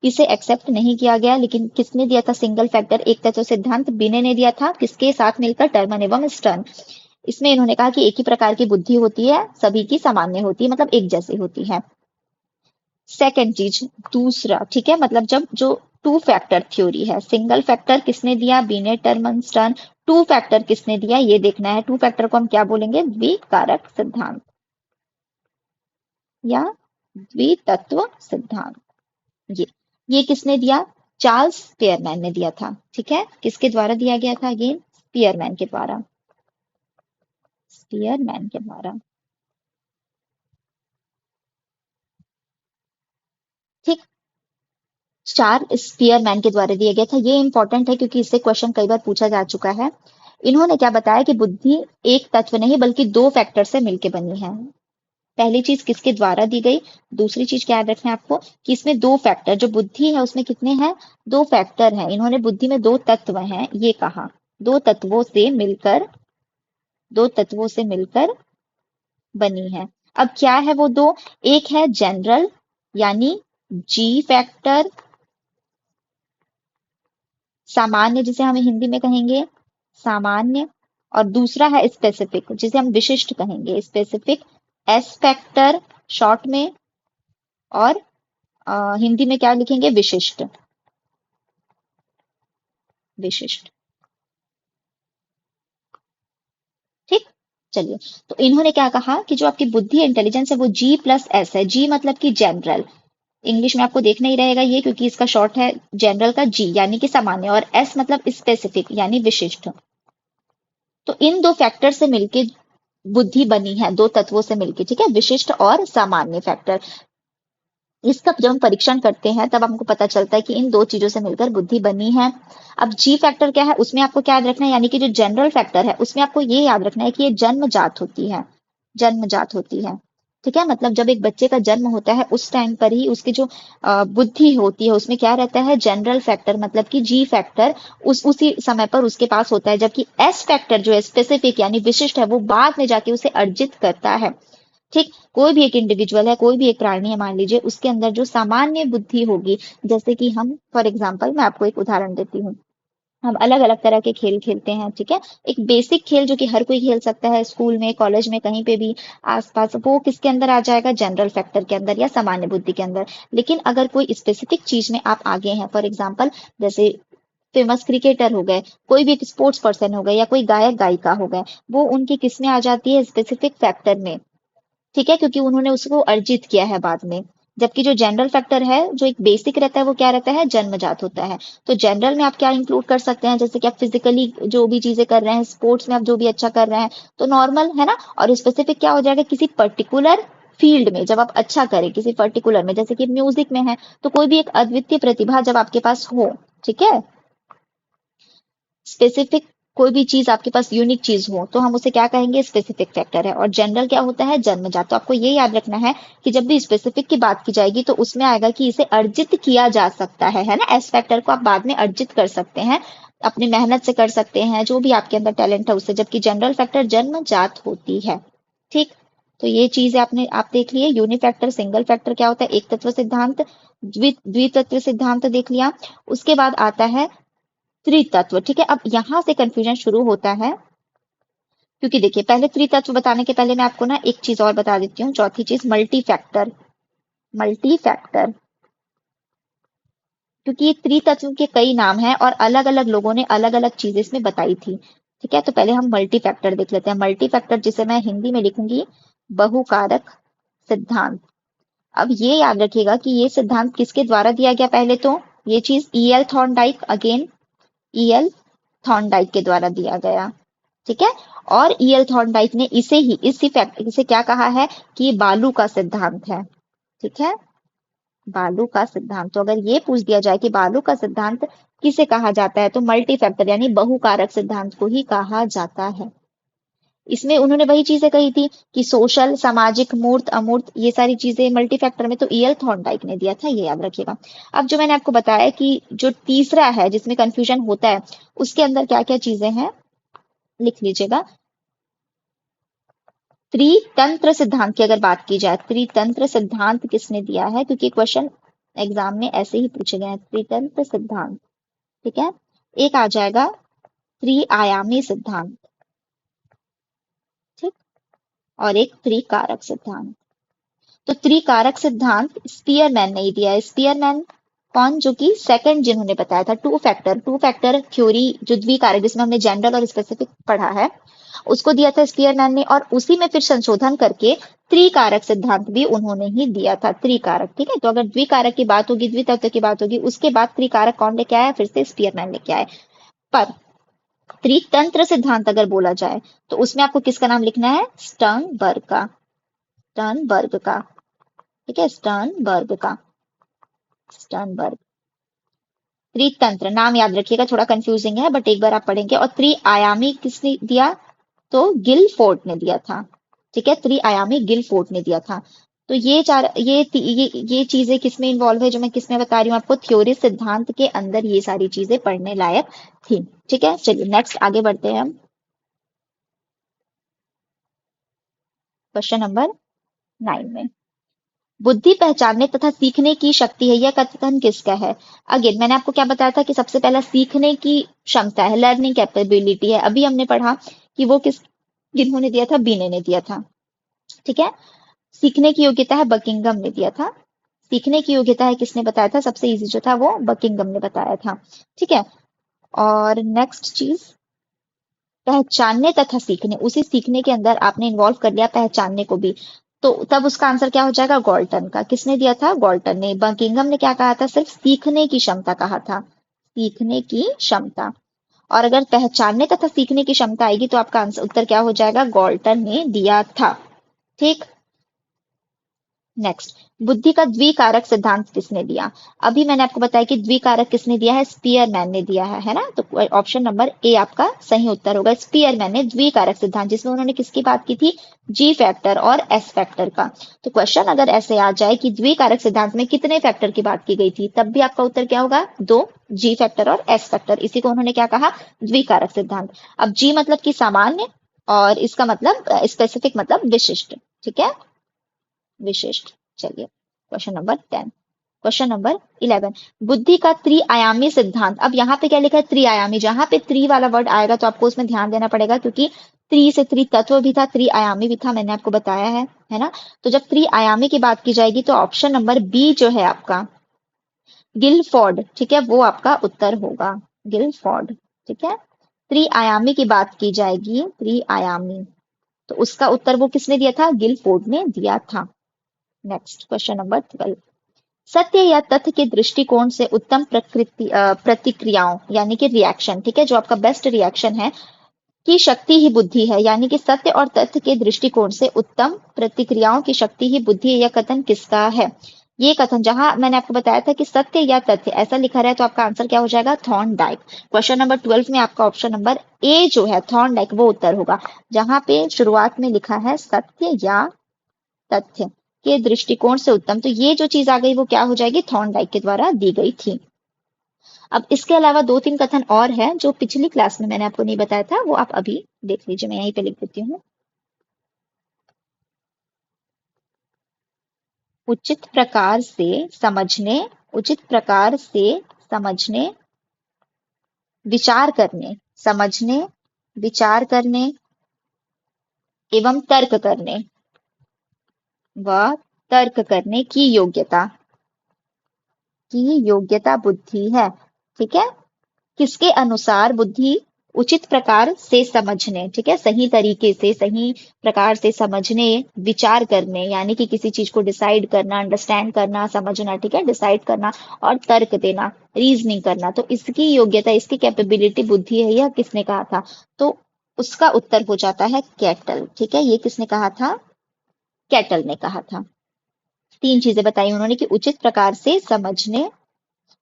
इसे एक्सेप्ट नहीं किया गया। लेकिन किसने दिया था सिंगल फैक्टर एक तत्व सिद्धांत, बिने ने दिया था, किसके साथ मिलकर, टर्मन एवं स्टर्न। इसमें इन्होंने कहा कि एक ही प्रकार की बुद्धि होती है, सभी की सामान्य होती है, मतलब एक जैसी होती है। सेकेंड चीज, दूसरा, ठीक है, मतलब जब जो टू फैक्टर थ्योरी है, सिंगल फैक्टर किसने दिया, बीने, टर्मन, स्टर्न। टू फैक्टर किसने दिया, ये देखना है। टू फैक्टर को हम क्या बोलेंगे, द्विकारक सिद्धांत या द्वितत्व सिद्धांत। ये किसने दिया, चार्ल्स स्पीयरमैन ने दिया था। ठीक है, किसके द्वारा दिया गया था, अगेन स्पीयरमैन के द्वारा, स्पीयरमैन के द्वारा। ठीक, चार्ल्स स्पीयरमैन के द्वारा दिया गया था। ये इंपॉर्टेंट है क्योंकि इससे क्वेश्चन कई बार पूछा जा चुका है। इन्होंने क्या बताया कि बुद्धि एक तत्व नहीं बल्कि दो फैक्टर से मिलकर बनी है। पहली चीज किसके द्वारा दी गई, दूसरी चीज क्या याद रखना है आपको कि इसमें दो फैक्टर, जो बुद्धि है उसमें कितने हैं, दो फैक्टर हैं। इन्होंने बुद्धि में दो तत्व हैं ये कहा, दो तत्वों से मिलकर, दो तत्वों से मिलकर बनी है। अब क्या है वो दो, एक है जनरल यानी जी फैक्टर, सामान्य जिसे हम हिंदी में कहेंगे सामान्य, और दूसरा है स्पेसिफिक जिसे हम विशिष्ट कहेंगे, स्पेसिफिक, एस फैक्टर शॉर्ट में, और हिंदी में क्या लिखेंगे, विशिष्ट, विशिष्ट। ठीक, चलिए। तो इन्होंने क्या कहा कि जो आपकी बुद्धि इंटेलिजेंस है वो जी प्लस एस है। जी मतलब कि जनरल, इंग्लिश में आपको देखना ही रहेगा ये, क्योंकि इसका शॉर्ट है जनरल का जी यानी कि सामान्य, और एस मतलब स्पेसिफिक यानी विशिष्ट। तो इन दो फैक्टर से मिलके बुद्धि बनी है, दो तत्वों से मिलके, ठीक है, विशिष्ट और सामान्य फैक्टर। इसका जब हम परीक्षण करते हैं तब हमको पता चलता है कि इन दो चीजों से मिलकर बुद्धि बनी है। अब जी फैक्टर क्या है, उसमें आपको क्या याद रखना है, यानी कि जो जनरल फैक्टर है उसमें आपको ये याद रखना है कि ये जन्मजात होती है, जन्मजात होती है। ठीक है, मतलब जब एक बच्चे का जन्म होता है उस टाइम पर ही उसकी जो बुद्धि होती है उसमें क्या रहता है, जनरल फैक्टर, मतलब कि जी फैक्टर उसी समय पर उसके पास होता है, जबकि एस फैक्टर जो है स्पेसिफिक यानी विशिष्ट है, वो बाद में जाके उसे अर्जित करता है। ठीक, कोई भी एक इंडिविजुअल है, कोई भी एक प्राणी है, मान लीजिए उसके अंदर जो सामान्य बुद्धि होगी, जैसे कि हम फॉर एग्जाम्पल मैं आपको एक उदाहरण देती हूँ, हम अलग अलग तरह के खेल खेलते हैं, ठीक है। एक बेसिक खेल जो कि हर कोई खेल सकता है, स्कूल में, कॉलेज में, कहीं पे भी आसपास, वो किसके अंदर आ जाएगा, जनरल फैक्टर के अंदर या सामान्य बुद्धि के अंदर। लेकिन अगर कोई स्पेसिफिक चीज में आप आगे हैं, फॉर एग्जाम्पल जैसे फेमस क्रिकेटर हो गए, कोई भी स्पोर्ट्स पर्सन हो गए, या कोई गायक गायिका हो गए, वो उनकी किस में आ जाती है, स्पेसिफिक फैक्टर में, ठीक है, क्योंकि उन्होंने उसको अर्जित किया है बाद में। जबकि जो जनरल फैक्टर है, जो एक बेसिक रहता है, वो क्या रहता है, जन्मजात होता है। तो जनरल में आप क्या इंक्लूड कर सकते हैं, जैसे कि आप फिजिकली जो भी चीजें कर रहे हैं, स्पोर्ट्स में आप जो भी अच्छा कर रहे हैं, तो नॉर्मल है ना। और स्पेसिफिक क्या हो जाएगा, किसी पर्टिकुलर फील्ड में जब आप अच्छा करें, किसी पर्टिकुलर में, जैसे कि म्यूजिक में है, तो कोई भी एक अद्वितीय प्रतिभा जब आपके पास हो, ठीक है, स्पेसिफिक कोई भी चीज आपके पास यूनिक चीज हो, तो हम उसे क्या कहेंगे, स्पेसिफिक फैक्टर है। और जनरल क्या होता है, जन्मजात। तो आपको ये याद रखना है कि जब भी स्पेसिफिक की बात की जाएगी, तो उसमें आएगा कि इसे अर्जित किया जा सकता है ना। एस फैक्टर को आप बाद में अर्जित कर सकते हैं, अपनी मेहनत से कर सकते हैं, जो भी आपके अंदर टैलेंट है उससे। जबकि जनरल फैक्टर जन्मजात होती है, ठीक। तो ये चीज आपने आप देख लिए। यूनिफैक्टर, सिंगल फैक्टर क्या होता है, एक तत्व सिद्धांत, द्वितत्व सिद्धांत देख लिया। उसके बाद आता है त्रितत्व, ठीक है। अब यहां से कंफ्यूजन शुरू होता है, क्योंकि देखिए पहले त्रितत्व बताने के पहले मैं आपको ना एक चीज और बता देती हूँ, चौथी चीज, मल्टी फैक्टर। मल्टी फैक्टर, क्योंकि ये त्रितत्व के कई नाम हैं और अलग अलग लोगों ने अलग अलग चीजें इसमें बताई थी, ठीक है। तो पहले हम मल्टी फैक्टर देख लेते हैं। मल्टी फैक्टर, जिसे मैं हिंदी में लिखूंगी बहुकारक सिद्धांत। अब ये याद रखिएगा कि ये सिद्धांत किसके द्वारा दिया गया, पहले तो ये चीज EL Thorndike, again EL Thorndike के द्वारा दिया गया, ठीक है। और ईएल थॉर्नडाइक ने इसी फैक्ट इसे क्या कहा है कि बालू का सिद्धांत है, ठीक है। बालू का सिद्धांत, तो अगर ये पूछ दिया जाए कि बालू का सिद्धांत किसे कहा जाता है, तो मल्टी फैक्टर यानी बहुकारक सिद्धांत को ही कहा जाता है। इसमें उन्होंने वही चीजें कही थी कि सोशल, सामाजिक, मूर्त, अमूर्त, ये सारी चीजें मल्टी फैक्टर में तो ईएल थॉर्नडाइक ने दिया था, ये याद रखिएगा। अब जो मैंने आपको बताया कि जो तीसरा है जिसमें कंफ्यूजन होता है, उसके अंदर क्या क्या चीजें हैं, लिख लीजिएगा। त्रितंत्र सिद्धांत की अगर बात की जाए, त्रितंत्र सिद्धांत किसने दिया है, क्योंकि क्वेश्चन एग्जाम में ऐसे ही पूछे गए हैं, त्रितंत्र सिद्धांत, ठीक है। एक आ जाएगा त्रिआयामी सिद्धांत, ठीक, और एक त्रिकारक सिद्धांत। तो त्रिकारक सिद्धांत स्पीयरमैन ने ही दिया है। स्पीयरमैन कौन, जो कि सेकंड जिन्होंने बताया था, टू फैक्टर थ्योरी, जो द्विकारक, जिसमें हमने जनरल और स्पेसिफिक पढ़ा है, उसको दिया था स्पीयरमैन ने। और उसी में फिर संशोधन करके त्रिकारक सिद्धांत भी उन्होंने ही दिया था, त्रिकारक, ठीक है। तो अगर द्विकारक की बात होगी, द्वितत्व की बात होगी, उसके बाद त्रिकारक कौन लेके आया, फिर से स्पीयरमैन लेके आए। पर त्रितंत्र सिद्धांत अगर बोला जाए, तो उसमें आपको किसका नाम लिखना है, स्टर्नबर्ग का, स्टर्नबर्ग का, ठीक है, स्टर्नबर्ग का, स्टर्नबर्ग। त्रितंत्र नाम याद रखिएगा, थोड़ा कंफ्यूजिंग है, बट एक बार आप पढ़ेंगे। और त्रिआयामी किसने दिया, तो गिलफोर्ड ने दिया था, ठीक है, त्रिआयामी गिलफोर्ड ने दिया था। तो ये चार ये चीजें किसमें इन्वॉल्व है, जो मैं किसमें बता रही हूँ आपको, थ्योरी सिद्धांत के अंदर ये सारी चीजें पढ़ने लायक थी, ठीक है। चलिए नेक्स्ट आगे बढ़ते हैं हम, क्वेश्चन नंबर 9 में। बुद्धि पहचानने तथा सीखने की शक्ति है, यह कथन किसका है। अगेन मैंने आपको क्या बताया था कि सबसे पहला सीखने की क्षमता है, लर्निंग कैपेबिलिटी है। अभी हमने पढ़ा कि वो किन्होंने दिया था, बीने ने दिया था, ठीक है। सीखने की योग्यता है, बकिंगम ने दिया था। सीखने की योग्यता है, किसने बताया था, सबसे इजी जो था वो बकिंगम ने बताया था, ठीक है। और नेक्स्ट चीज, पहचानने तथा सीखने, उसी सीखने के अंदर आपने इन्वॉल्व कर लिया पहचानने को भी, तो तब उसका आंसर क्या हो जाएगा, गॉल्टन का। किसने दिया था, गॉल्टन ने। बकिंगम ने क्या कहा था, सिर्फ सीखने की क्षमता कहा था, सीखने की क्षमता। और अगर पहचानने तथा सीखने की क्षमता आएगी, तो आपका आंसर उत्तर क्या हो जाएगा, गॉल्टन ने दिया था, ठीक। नेक्स्ट, बुद्धि का द्विकारक सिद्धांत किसने दिया। अभी मैंने आपको बताया कि द्विकारक किसने दिया है, स्पीयरमैन ने दिया है ना। तो ऑप्शन नंबर ए आपका सही उत्तर होगा, स्पीयरमैन ने द्विकारक सिद्धांत, जिसमें उन्होंने किसकी बात की थी, जी फैक्टर और एस फैक्टर का। तो क्वेश्चन अगर ऐसे आ जाए कि द्विकारक सिद्धांत में कितने फैक्टर की बात की गई थी, तब भी आपका उत्तर क्या होगा, 2, जी फैक्टर और एस फैक्टर। इसी को उन्होंने क्या कहा, द्विकारक सिद्धांत। अब जी मतलब कि सामान्य, और इसका मतलब स्पेसिफिक मतलब विशिष्ट, ठीक है, विशिष्ट। चलिए क्वेश्चन नंबर 10। क्वेश्चन नंबर 11, बुद्धि का त्रिआयामी सिद्धांत। अब यहाँ पे क्या लिखा है, त्रिआयामी। जहां पे त्रि वाला वर्ड आएगा तो आपको उसमें ध्यान देना पड़ेगा, क्योंकि त्रि से त्रितत्व भी था, त्रिआयामी भी था, मैंने आपको बताया है ना। तो जब त्रिआयामी की बात की जाएगी तो ऑप्शन नंबर बी जो है आपका, गिलफोर्ड, ठीक है, वो आपका उत्तर होगा, गिलफोर्ड। ठीक है, त्रिआयामी की बात की जाएगी, त्रिआयामी, तो उसका उत्तर वो किसने दिया था, गिलफोर्ड ने दिया था। नेक्स्ट क्वेश्चन नंबर 12, सत्य या तथ्य के दृष्टिकोण से उत्तम प्रतिक्रियाओं यानी कि रिएक्शन, ठीक है, जो आपका बेस्ट रिएक्शन है, की शक्ति ही बुद्धि है। यानी कि सत्य और तथ्य के दृष्टिकोण से उत्तम प्रतिक्रियाओं की शक्ति ही बुद्धि है, यह कथन किसका है। ये कथन, जहां मैंने आपको बताया था कि सत्य या तथ्य ऐसा लिखा रहा है, तो आपका आंसर क्या हो जाएगा, थॉर्नडाइक। क्वेश्चन नंबर 12 में आपका ऑप्शन नंबर ए जो है थॉर्नडाइक, वो उत्तर होगा। जहां पे शुरुआत में लिखा है सत्य या तथ्य के दृष्टिकोण से उत्तम, तो ये जो चीज आ गई वो क्या हो जाएगी, थॉर्नडाइक के द्वारा दी गई थी। अब इसके अलावा दो तीन कथन और है जो पिछली क्लास में मैंने आपको नहीं बताया था, वो आप अभी देख लीजिए, मैं यहीं पे लिख देती हूँ। उचित प्रकार से समझने, उचित प्रकार से समझने, विचार करने, समझने, विचार करने एवं तर्क करने व तर्क करने की योग्यता बुद्धि है। ठीक है, किसके अनुसार बुद्धि उचित प्रकार से समझने, ठीक है, सही तरीके से, सही प्रकार से समझने, विचार करने यानी कि किसी चीज को डिसाइड करना, अंडरस्टैंड करना, समझना, ठीक है, डिसाइड करना, और तर्क देना, रीजनिंग करना, तो इसकी योग्यता, इसकी कैपेबिलिटी बुद्धि है, यह किसने कहा था, तो उसका उत्तर हो जाता है कैटल। ठीक है, ये किसने कहा था, कैटल ने कहा था। तीन चीजें बताई उन्होंने कि उचित प्रकार से समझने,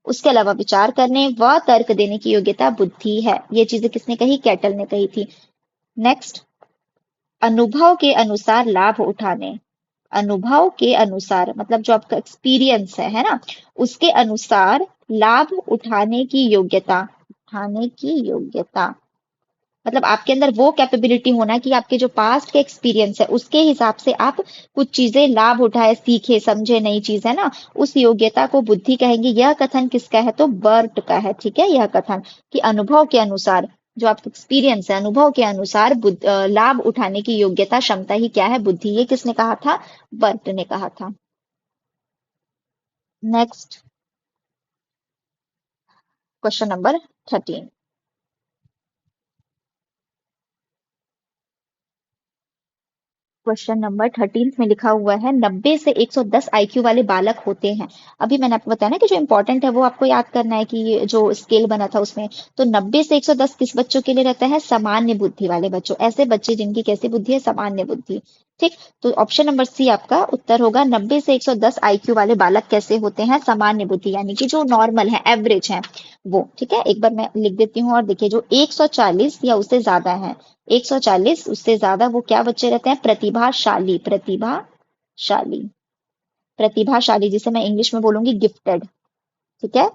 उसके अलावा विचार करने व तर्क देने की योग्यता बुद्धि है। ये चीजें किसने कही, कैटल ने कही थी। नेक्स्ट, अनुभव के अनुसार लाभ उठाने, अनुभव के अनुसार मतलब जो आपका एक्सपीरियंस है ना, उसके अनुसार लाभ उठाने की योग्यता, उठाने की योग्यता मतलब आपके अंदर वो कैपेबिलिटी होना कि आपके जो पास्ट के एक्सपीरियंस है उसके हिसाब से आप कुछ चीजें लाभ उठाए, सीखे, समझे, नई चीज है ना, उस योग्यता को बुद्धि कहेंगे। यह कथन किसका है, तो बर्ट का है। ठीक है, यह कथन कि अनुभव के अनुसार, जो आपका एक्सपीरियंस है, अनुभव के अनुसार लाभ उठाने की योग्यता, क्षमता ही क्या है, बुद्धि। ये किसने कहा था, बर्ट ने कहा था। Next question number 13, question number 13 में लिखा हुआ है 90 से 110 आईक्यू वाले बालक होते हैं। अभी मैंने आपको बताया ना कि जो इंपॉर्टेंट है वो आपको याद करना है, कि ये जो स्केल बना था उसमें, तो 90 से 110 किस बच्चों के लिए रहता है, सामान्य बुद्धि वाले बच्चों, ऐसे बच्चे जिनकी कैसी बुद्धि है, सामान्य बुद्धि। ठीक, तो ऑप्शन नंबर सी आपका उत्तर होगा, 90 से 110 आईक्यू वाले बालक कैसे होते हैं, सामान्य बुद्धि, यानी कि जो नॉर्मल है, एवरेज है वो। ठीक है, एक बार मैं लिख देती हूँ, और देखिए जो 140 या उससे ज्यादा है, 140 उससे ज्यादा, वो क्या बच्चे रहते हैं, प्रतिभाशाली, प्रतिभाशाली, प्रतिभाशाली, जिसे मैं इंग्लिश में बोलूंगी गिफ्टेड। ठीक है,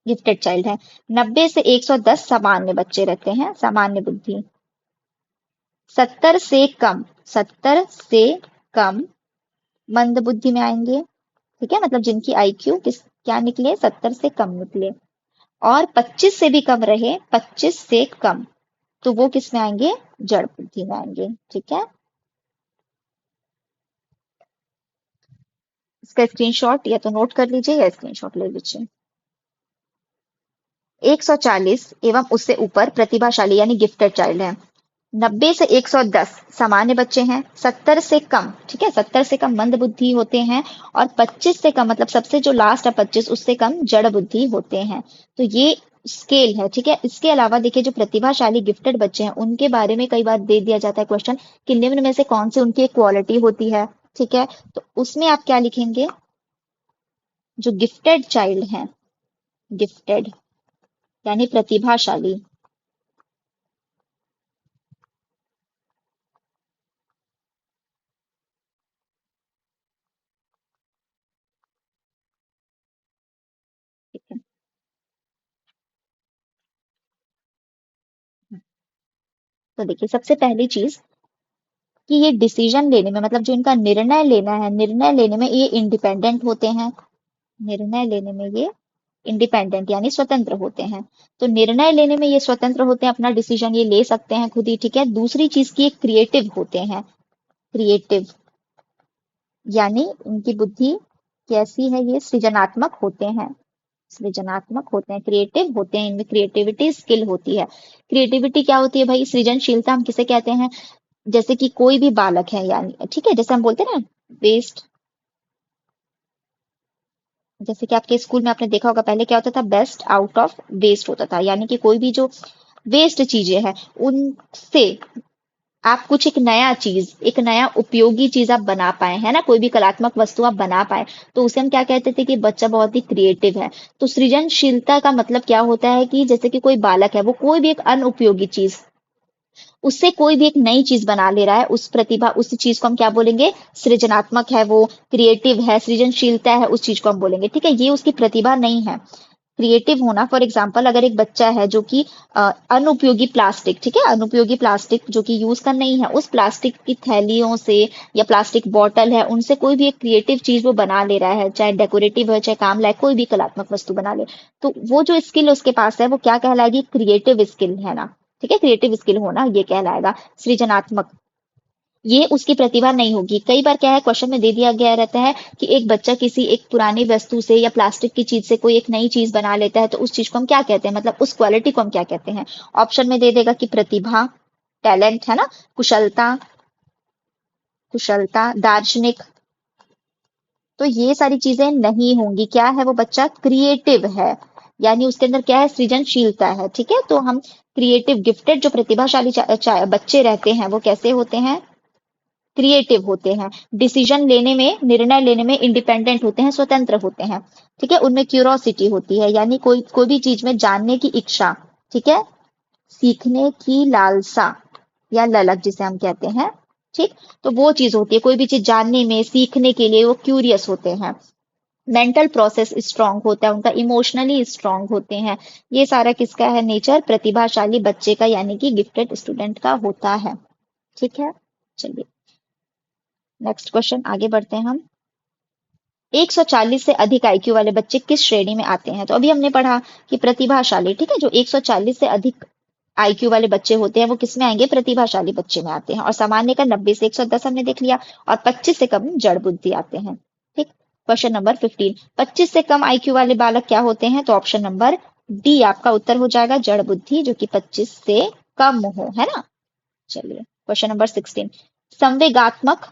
गिफ्टेड चाइल्ड है। 90 से 110 सामान्य बच्चे रहते हैं, सामान्य बुद्धि। 70 से कम, 70 से कम मंद बुद्धि में आएंगे। ठीक है, मतलब जिनकी आईक्यू किस क्या निकले, 70 से कम निकले। और 25 से भी कम रहे, 25 से कम, तो वो किस में आएंगे, जड़ बुद्धि में आएंगे। ठीक है, इसका स्क्रीनशॉट या तो नोट कर लीजिए या स्क्रीनशॉट ले लीजिए। 140 एवं उससे ऊपर प्रतिभाशाली यानी गिफ्टेड चाइल्ड है। 90 से 110 सामान्य बच्चे हैं। 70 से कम, ठीक है, 70 से कम मंद बुद्धि होते हैं। और 25 से कम मतलब सबसे जो लास्ट है 25, उससे कम जड़ बुद्धि होते हैं। तो ये स्केल है। ठीक है, इसके अलावा देखिए जो प्रतिभाशाली गिफ्टेड बच्चे हैं उनके बारे में कई बार दे दिया जाता है क्वेश्चन, कि निम्न में से कौन सी उनकी क्वालिटी होती है। ठीक है, तो उसमें आप क्या लिखेंगे, जो गिफ्टेड चाइल्ड हैं, गिफ्टेड यानी प्रतिभाशाली। ठीक है, तो देखिए सबसे पहली चीज कि ये डिसीजन लेने में मतलब जो इनका निर्णय लेना है, निर्णय लेने में ये इंडिपेंडेंट होते हैं। निर्णय लेने में ये इंडिपेंडेंट यानी स्वतंत्र होते हैं। तो निर्णय लेने में ये स्वतंत्र होते हैं, अपना डिसीजन ये ले सकते हैं खुद ही, ठीक है। दूसरी चीज की क्रिएटिव होते हैं, क्रिएटिव यानी उनकी बुद्धि कैसी है, ये सृजनात्मक होते हैं, सृजनात्मक होते हैं, क्रिएटिव होते हैं, इनमें क्रिएटिविटी स्किल होती है। क्रिएटिविटी क्या होती है भाई, सृजनशीलता हम किसे कहते हैं, जैसे कि कोई भी बालक है यानी, ठीक है, जैसे हम बोलते हैं ना वेस्ट, जैसे कि आपके स्कूल में आपने देखा होगा पहले क्या होता था, बेस्ट आउट ऑफ वेस्ट होता था, यानी कि कोई भी जो वेस्ट चीजें हैं उनसे आप कुछ एक नया चीज, एक नया उपयोगी चीज आप बना पाए, है ना, कोई भी कलात्मक वस्तु आप बना पाए, तो उसे हम क्या कहते थे कि बच्चा बहुत ही क्रिएटिव है। तो सृजनशीलता का मतलब क्या होता है कि जैसे कि कोई बालक है, वो कोई भी एक अनुपयोगी चीज, उससे कोई भी एक नई चीज बना ले रहा है, उस प्रतिभा, उस चीज को हम क्या बोलेंगे, सृजनात्मक है, वो क्रिएटिव है, सृजनशीलता है, उस चीज को हम बोलेंगे, ठीक है। ये उसकी प्रतिभा नहीं है। क्रिएटिव होना, फॉर एग्जाम्पल अगर एक बच्चा है जो कि अनुपयोगी प्लास्टिक, ठीक है, अनुपयोगी प्लास्टिक जो कि यूज का नहीं है, उस प्लास्टिक की थैलियों से या प्लास्टिक बॉटल है, उनसे कोई भी एक क्रिएटिव चीज वो बना ले रहा है, चाहे डेकोरेटिव है चाहे काम लायक कोई भी कलात्मक वस्तु बना ले, तो वो जो स्किल उसके पास है वो क्या कहलाएगी, क्रिएटिव स्किल है ना, ठीक है, क्रिएटिव स्किल होना ये कहलाएगा, सृजनात्मक। ये उसकी प्रतिभा नहीं होगी। कई बार क्या है, क्वेश्चन में दे दिया गया रहता है कि एक बच्चा किसी एक पुरानी वस्तु से या प्लास्टिक की चीज से कोई एक नई चीज बना लेता है, तो उस चीज को हम क्या कहते हैं, मतलब उस क्वालिटी को हम क्या कहते हैं। ऑप्शन में दे देगा कि प्रतिभा, टैलेंट, है ना, कुशलता, कुशलता, दार्शनिक। तो ये सारी चीजें नहीं होंगी। क्या है वो बच्चा, क्रिएटिव है, यानी उसके अंदर क्या है, सृजनशीलता है, ठीक है। तो हम क्रिएटिव गिफ्टेड जो प्रतिभाशाली बच्चे रहते हैं वो कैसे होते हैं, क्रिएटिव होते हैं, डिसीजन लेने में, निर्णय लेने में इंडिपेंडेंट होते हैं, स्वतंत्र होते हैं, ठीक है। उनमें क्यूरोसिटी होती है, यानी कोई कोई भी चीज में जानने की इच्छा, ठीक है, सीखने की लालसा या ललक जिसे हम कहते हैं, ठीक। तो वो चीज होती है, कोई भी चीज जानने में, सीखने के लिए वो क्यूरियस होते हैं। मेंटल प्रोसेस स्ट्रांग होता है उनका, इमोशनली स्ट्रांग होते हैं। ये सारा किसका है, नेचर प्रतिभाशाली बच्चे का यानी कि गिफ्टेड स्टूडेंट का होता है, ठीक है। चलिए नेक्स्ट क्वेश्चन आगे बढ़ते हैं हम। 140 से अधिक आईक्यू वाले बच्चे किस श्रेणी में आते हैं, तो अभी हमने पढ़ा कि प्रतिभाशाली, ठीक है, जो 140 से अधिक आईक्यू वाले बच्चे होते हैं वो किस में आएंगे, प्रतिभाशाली बच्चे में आते हैं। और सामान्य का 90 से 110 हमने देख लिया, और 25 से कम जड़ बुद्धि आते हैं, ठीक। क्वेश्चन नंबर 15, 25 से कम आईक्यू वाले बालक क्या होते हैं, तो ऑप्शन नंबर डी आपका उत्तर हो जाएगा, जड़ बुद्धि, जो कि 25 से कम हो, है ना। चलिए क्वेश्चन नंबर 16, संवेगात्मक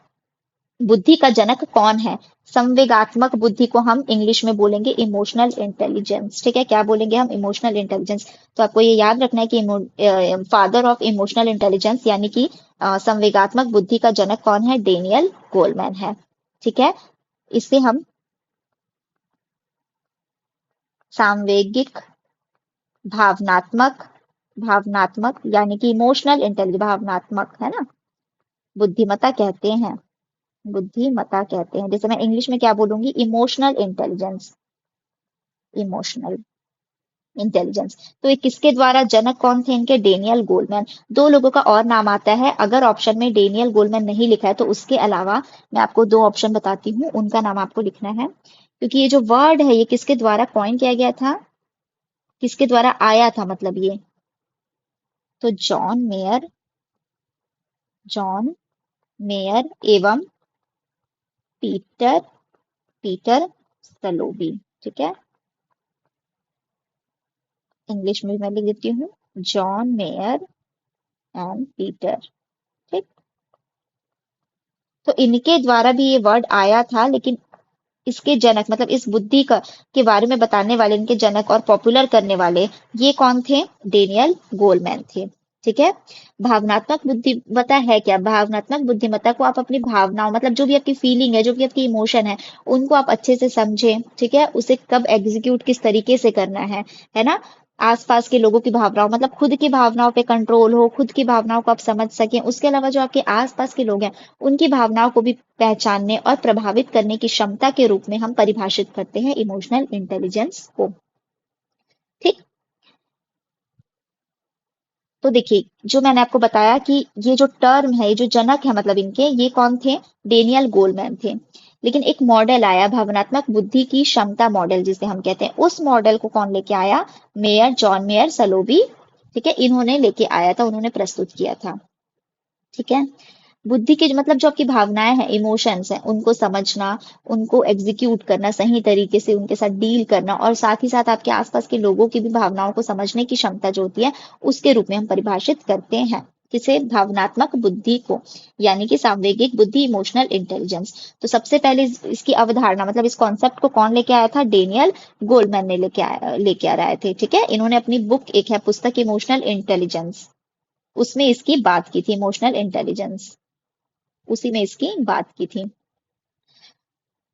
बुद्धि का जनक कौन है। संवेगात्मक बुद्धि को हम इंग्लिश में बोलेंगे इमोशनल इंटेलिजेंस, ठीक है, क्या बोलेंगे हम, इमोशनल इंटेलिजेंस। तो आपको ये याद रखना है कि फादर ऑफ इमोशनल इंटेलिजेंस यानी कि संवेगात्मक बुद्धि का जनक कौन है, डेनियल गोलमैन है, ठीक है। इसे हम सांवेगिक, भावनात्मक, भावनात्मक यानी कि इमोशनल इंटेलिजेंस, भावनात्मक, है ना, बुद्धिमत्ता कहते हैं, बुद्धिमत्ता कहते हैं। जैसे मैं इंग्लिश में क्या बोलूंगी, इमोशनल इंटेलिजेंस, इमोशनल इंटेलिजेंस। तो ये किसके द्वारा, जनक कौन थे इनके, डेनियल गोलमैन। दो लोगों का और नाम आता है, अगर ऑप्शन में डेनियल गोलमैन नहीं लिखा है तो उसके अलावा मैं आपको दो ऑप्शन बताती हूँ, उनका नाम आपको लिखना है, क्योंकि ये जो वर्ड है ये किसके द्वारा कॉइन किया गया था, किसके द्वारा आया था मतलब ये, तो जॉन मेयर, जॉन मेयर एवं पीटर, पीटर सलोबी, ठीक है। इंग्लिश में मैं लिख देती हूँ, जॉन मेयर एंड पीटर, ठीक। तो इनके द्वारा भी ये वर्ड आया था, लेकिन इसके जनक मतलब इस बुद्धि का के बारे में बताने वाले, इनके जनक और पॉपुलर करने वाले ये कौन थे, डेनियल गोलमैन थे, ठीक है। भावनात्मक बुद्धिमत्ता है क्या, भावनात्मक बुद्धिमत्ता को आप अपनी भावनाओं, मतलब जो भी आपकी फीलिंग है, जो भी आपकी इमोशन है, उनको आप अच्छे से समझें, ठीक है, उसे कब एग्जीक्यूट किस तरीके से करना है ना। आसपास के लोगों की भावनाओं, मतलब खुद की भावनाओं पे कंट्रोल हो, खुद की भावनाओं को आप समझ सकें, उसके अलावा जो आपके आसपास के लोग हैं उनकी भावनाओं को भी पहचानने और प्रभावित करने की क्षमता के रूप में हम परिभाषित करते हैं इमोशनल इंटेलिजेंस को, ठीक। तो देखिए जो मैंने आपको बताया कि ये जो टर्म है, ये जो जनक है मतलब इनके, ये कौन थे, डेनियल गोलमैन थे। लेकिन एक मॉडल आया भावनात्मक बुद्धि की क्षमता मॉडल जिसे हम कहते हैं, उस मॉडल को कौन लेके आया? मेयर, जॉन मेयर सलोवी, ठीक है, इन्होंने लेके आया था, उन्होंने प्रस्तुत किया था। ठीक है, बुद्धि के मतलब जो आपकी भावनाएं हैं, इमोशंस हैं, उनको समझना, उनको एग्जीक्यूट करना, सही तरीके से उनके साथ डील करना, और साथ ही साथ आपके आसपास के लोगों की भी भावनाओं को समझने की क्षमता जो होती है, उसके रूप में हम परिभाषित करते हैं किसे? भावनात्मक बुद्धि को, यानी कि सांवेगिक बुद्धि, इमोशनल इंटेलिजेंस। तो सबसे पहले इसकी अवधारणा मतलब इस कॉन्सेप्ट को कौन लेके आया था? डेनियल गोल्डमैन ने लेके आ रहे थे। ठीक है, इन्होंने अपनी बुक, एक है पुस्तक इमोशनल इंटेलिजेंस, उसमें इसकी बात की थी, इमोशनल इंटेलिजेंस, उसी में इसकी बात की थी।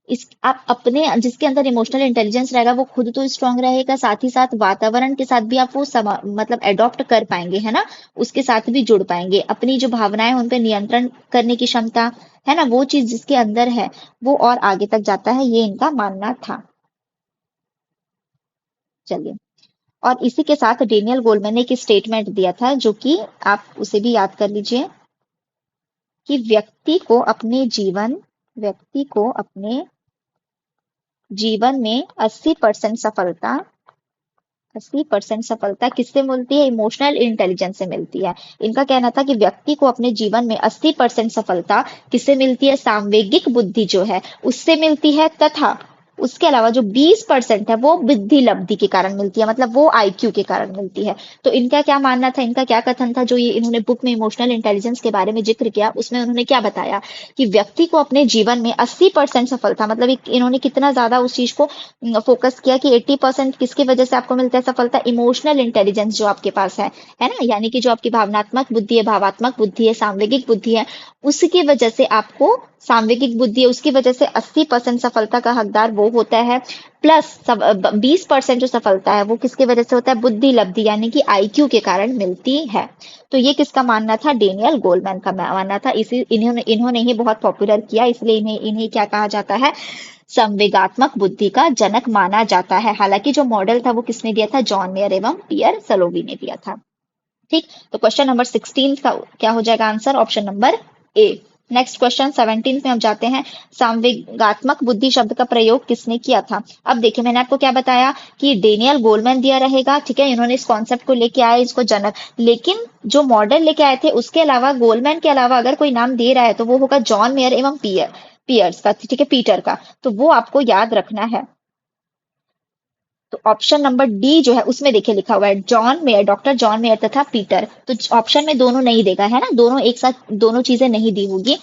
इस आप अपने जिसके अंदर इमोशनल इंटेलिजेंस रहेगा वो खुद तो स्ट्रांग रहेगा, साथ ही साथ वातावरण के साथ भी आप वो मतलब एडॉप्ट कर पाएंगे, है ना, उसके साथ भी जुड़ पाएंगे। अपनी जो भावनाएं उन पे नियंत्रण करने की क्षमता है ना, वो चीज जिसके अंदर है वो और आगे तक जाता है, ये इनका मानना था। चलिए, और इसी के साथ डेनियल गोल्डमैन ने एक स्टेटमेंट दिया था जो कि आप उसे भी याद कर लीजिए कि व्यक्ति को अपने जीवन में 80% सफलता 80% सफलता किससे मिलती है? इमोशनल इंटेलिजेंस से मिलती है। इनका कहना था कि व्यक्ति को अपने जीवन में 80% सफलता किससे मिलती है? सांवेगिक बुद्धि जो है उससे मिलती है, तथा उसके अलावा जो 20% है वो बुद्धि लब्धि के कारण मिलती है, मतलब वो आईक्यू के कारण मिलती है। तो इनका क्या मानना था, इनका क्या कथन था, जो ये इन्होंने बुक में इमोशनल इंटेलिजेंस के बारे में जिक्र किया, उसमें उन्होंने क्या बताया कि व्यक्ति को अपने जीवन में 80% सफलता, मतलब इन्होंने कितना ज्यादा उस चीज को फोकस किया कि 80% किसकी वजह से आपको मिलता है सफलता? इमोशनल इंटेलिजेंस जो आपके पास है ना, यानी कि जो आपकी भावनात्मक बुद्धि है, भावात्मक बुद्धि है, सांवेगिक बुद्धि है, उसकी वजह से आपको सांवेगिक बुद्धि है, उसकी वजह से 80% सफलता का हकदार वो होता है। प्लस 20% जो सफलता है वो किसकी वजह से होता है? बुद्धि लब्धि, यानी कि आईक्यू के कारण मिलती है। तो ये किसका मानना था? डेनियल गोल्डमैन का मानना था। इसी इन्होंने इन्होंने ही बहुत पॉपुलर किया, इसलिए इन्हें इन्हें क्या कहा जाता है? संवेगात्मक बुद्धि का जनक माना जाता है। हालांकि जो मॉडल था वो किसने दिया था? जॉन मेयर एवं पियर सलोवी ने दिया था। ठीक, तो क्वेश्चन नंबर 16 का क्या हो जाएगा answer? Option number A. Next question 17 में हम जाते हैं, संवेगात्मक बुद्धि शब्द का प्रयोग किसने किया था? अब देखिए, मैंने आपको क्या बताया कि डेनियल गोल्डमैन दिया रहेगा, ठीक है, इन्होंने इस कॉन्सेप्ट को लेके आए, इसको जनक, लेकिन जो मॉडल लेके आए थे उसके अलावा, गोल्डमैन के अलावा अगर कोई नाम दे रहा है तो वो होगा जॉन मेयर एवं पियर्स का, ठीक है, पीटर का। तो वो आपको याद रखना है। तो ऑप्शन नंबर डी जो है उसमें देखिए लिखा हुआ है John mayor, doctor John mayor तथा पीटर। तो ऑप्शन में दोनों नहीं देगा, है ना, दोनों एक साथ दोनों चीजें नहीं दी होगी।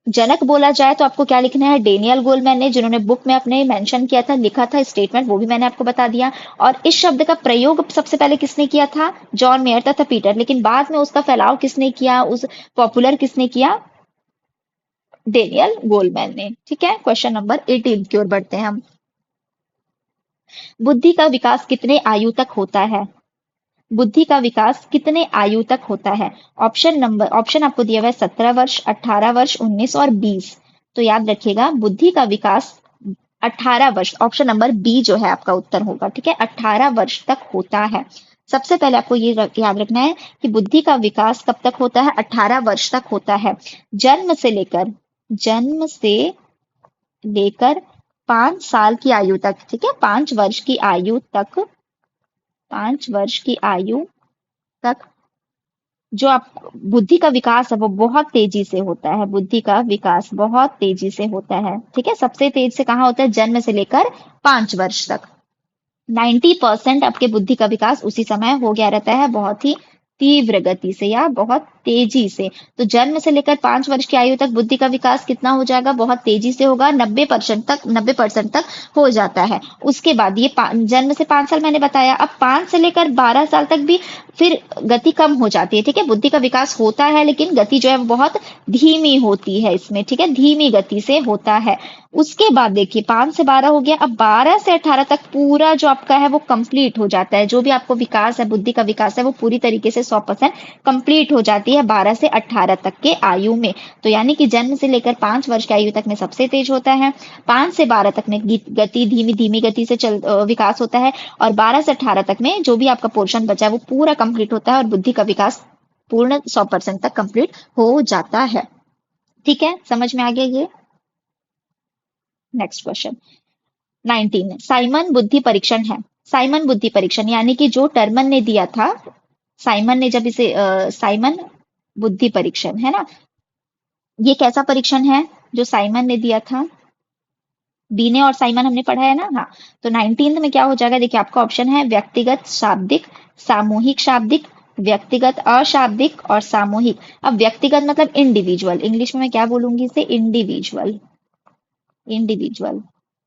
जनक बोला जाए तो आपको क्या लिखना है? डेनियल गोलमैन ने, जिन्होंने बुक में अपने मेंशन किया था, लिखा था स्टेटमेंट, वो भी मैंने आपको बता दिया। और इस शब्द का प्रयोग सबसे पहले किसने किया था? जॉन मेयर तथा पीटर। लेकिन बाद में उसका फैलाव किसने किया, उस पॉपुलर किसने किया? डेनियल गोलमैन ने। ठीक है, क्वेश्चन नंबर 18 की ओर बढ़ते हैं हम। बुद्धि का विकास कितने आयु तक होता है? बुद्धि का विकास कितने आयु तक होता है? ऑप्शन आपको दिया हुआ है 17 वर्ष, 18 वर्ष, 19 और 20। तो याद रखिएगा, बुद्धि का विकास 18 वर्ष, ऑप्शन नंबर बी जो है आपका उत्तर होगा। ठीक है, 18 वर्ष तक होता है। सबसे पहले आपको ये याद रखना है कि बुद्धि का विकास कब तक होता है? 18 वर्ष तक होता है। जन्म से लेकर 5 साल की आयु तक, ठीक है, 5 वर्ष की आयु तक जो आप बुद्धि का विकास है वो बहुत तेजी से होता है। बुद्धि का विकास बहुत तेजी से होता है। ठीक है, सबसे तेज से कहाँ होता है? जन्म से लेकर 5 वर्ष तक। 90% आपके बुद्धि का विकास उसी समय हो गया रहता है, बहुत ही तीव्र गति से या बहुत तेजी से। तो जन्म से लेकर 5 वर्ष की आयु तक बुद्धि का विकास कितना हो जाएगा? बहुत तेजी से होगा, 90% तक हो जाता है। उसके बाद ये जन्म से 5 साल मैंने बताया, अब 5 से लेकर 12 साल तक भी फिर गति कम हो जाती है। ठीक है, बुद्धि का विकास होता है लेकिन गति जो है वो बहुत धीमी होती है इसमें। ठीक है, धीमी गति से होता है। उसके बाद देखिए 5 से 12 हो गया, अब 12 से 18 तक पूरा जो आपका है वो कंप्लीट हो जाता है। जो भी आपको विकास है, बुद्धि का विकास है, वो पूरी तरीके से 100% कंप्लीट हो जाती है 12 से 18 तक के आयु में। तो यानी कि जन्म से लेकर 5 वर्ष की आयु तक में सबसे तेज होता है, 5 से 12 तक में गति धीमी धीमी गति से विकास होता है, और 12 से 18 तक में जो भी आपका पोर्शन बचा है वो पूरा कंप्लीट होता है और बुद्धि का विकास पूर्ण 100% तक कंप्लीट हो जाता है। ठीक है, समझ में आ गया ये? नेक्स्ट क्वेश्चन 19 साइमन बुद्धि परीक्षण है। साइमन बुद्धि परीक्षण यानी कि जो टर्मन ने दिया था, साइमन ने जब इसे साइमन बुद्धि परीक्षण है ना, ये कैसा परीक्षण है जो साइमन ने दिया था? बीने और साइमन हमने पढ़ा है ना। हाँ, तो 19 में क्या हो जाएगा? देखिए आपका ऑप्शन है व्यक्तिगत शाब्दिक, सामूहिक शाब्दिक, व्यक्तिगत अशाब्दिक और सामूहिक। अब व्यक्तिगत मतलब इंडिविजुअल, इंग्लिश में मैं क्या बोलूंगी इसे? इंडिविजुअल, इंडिविजुअल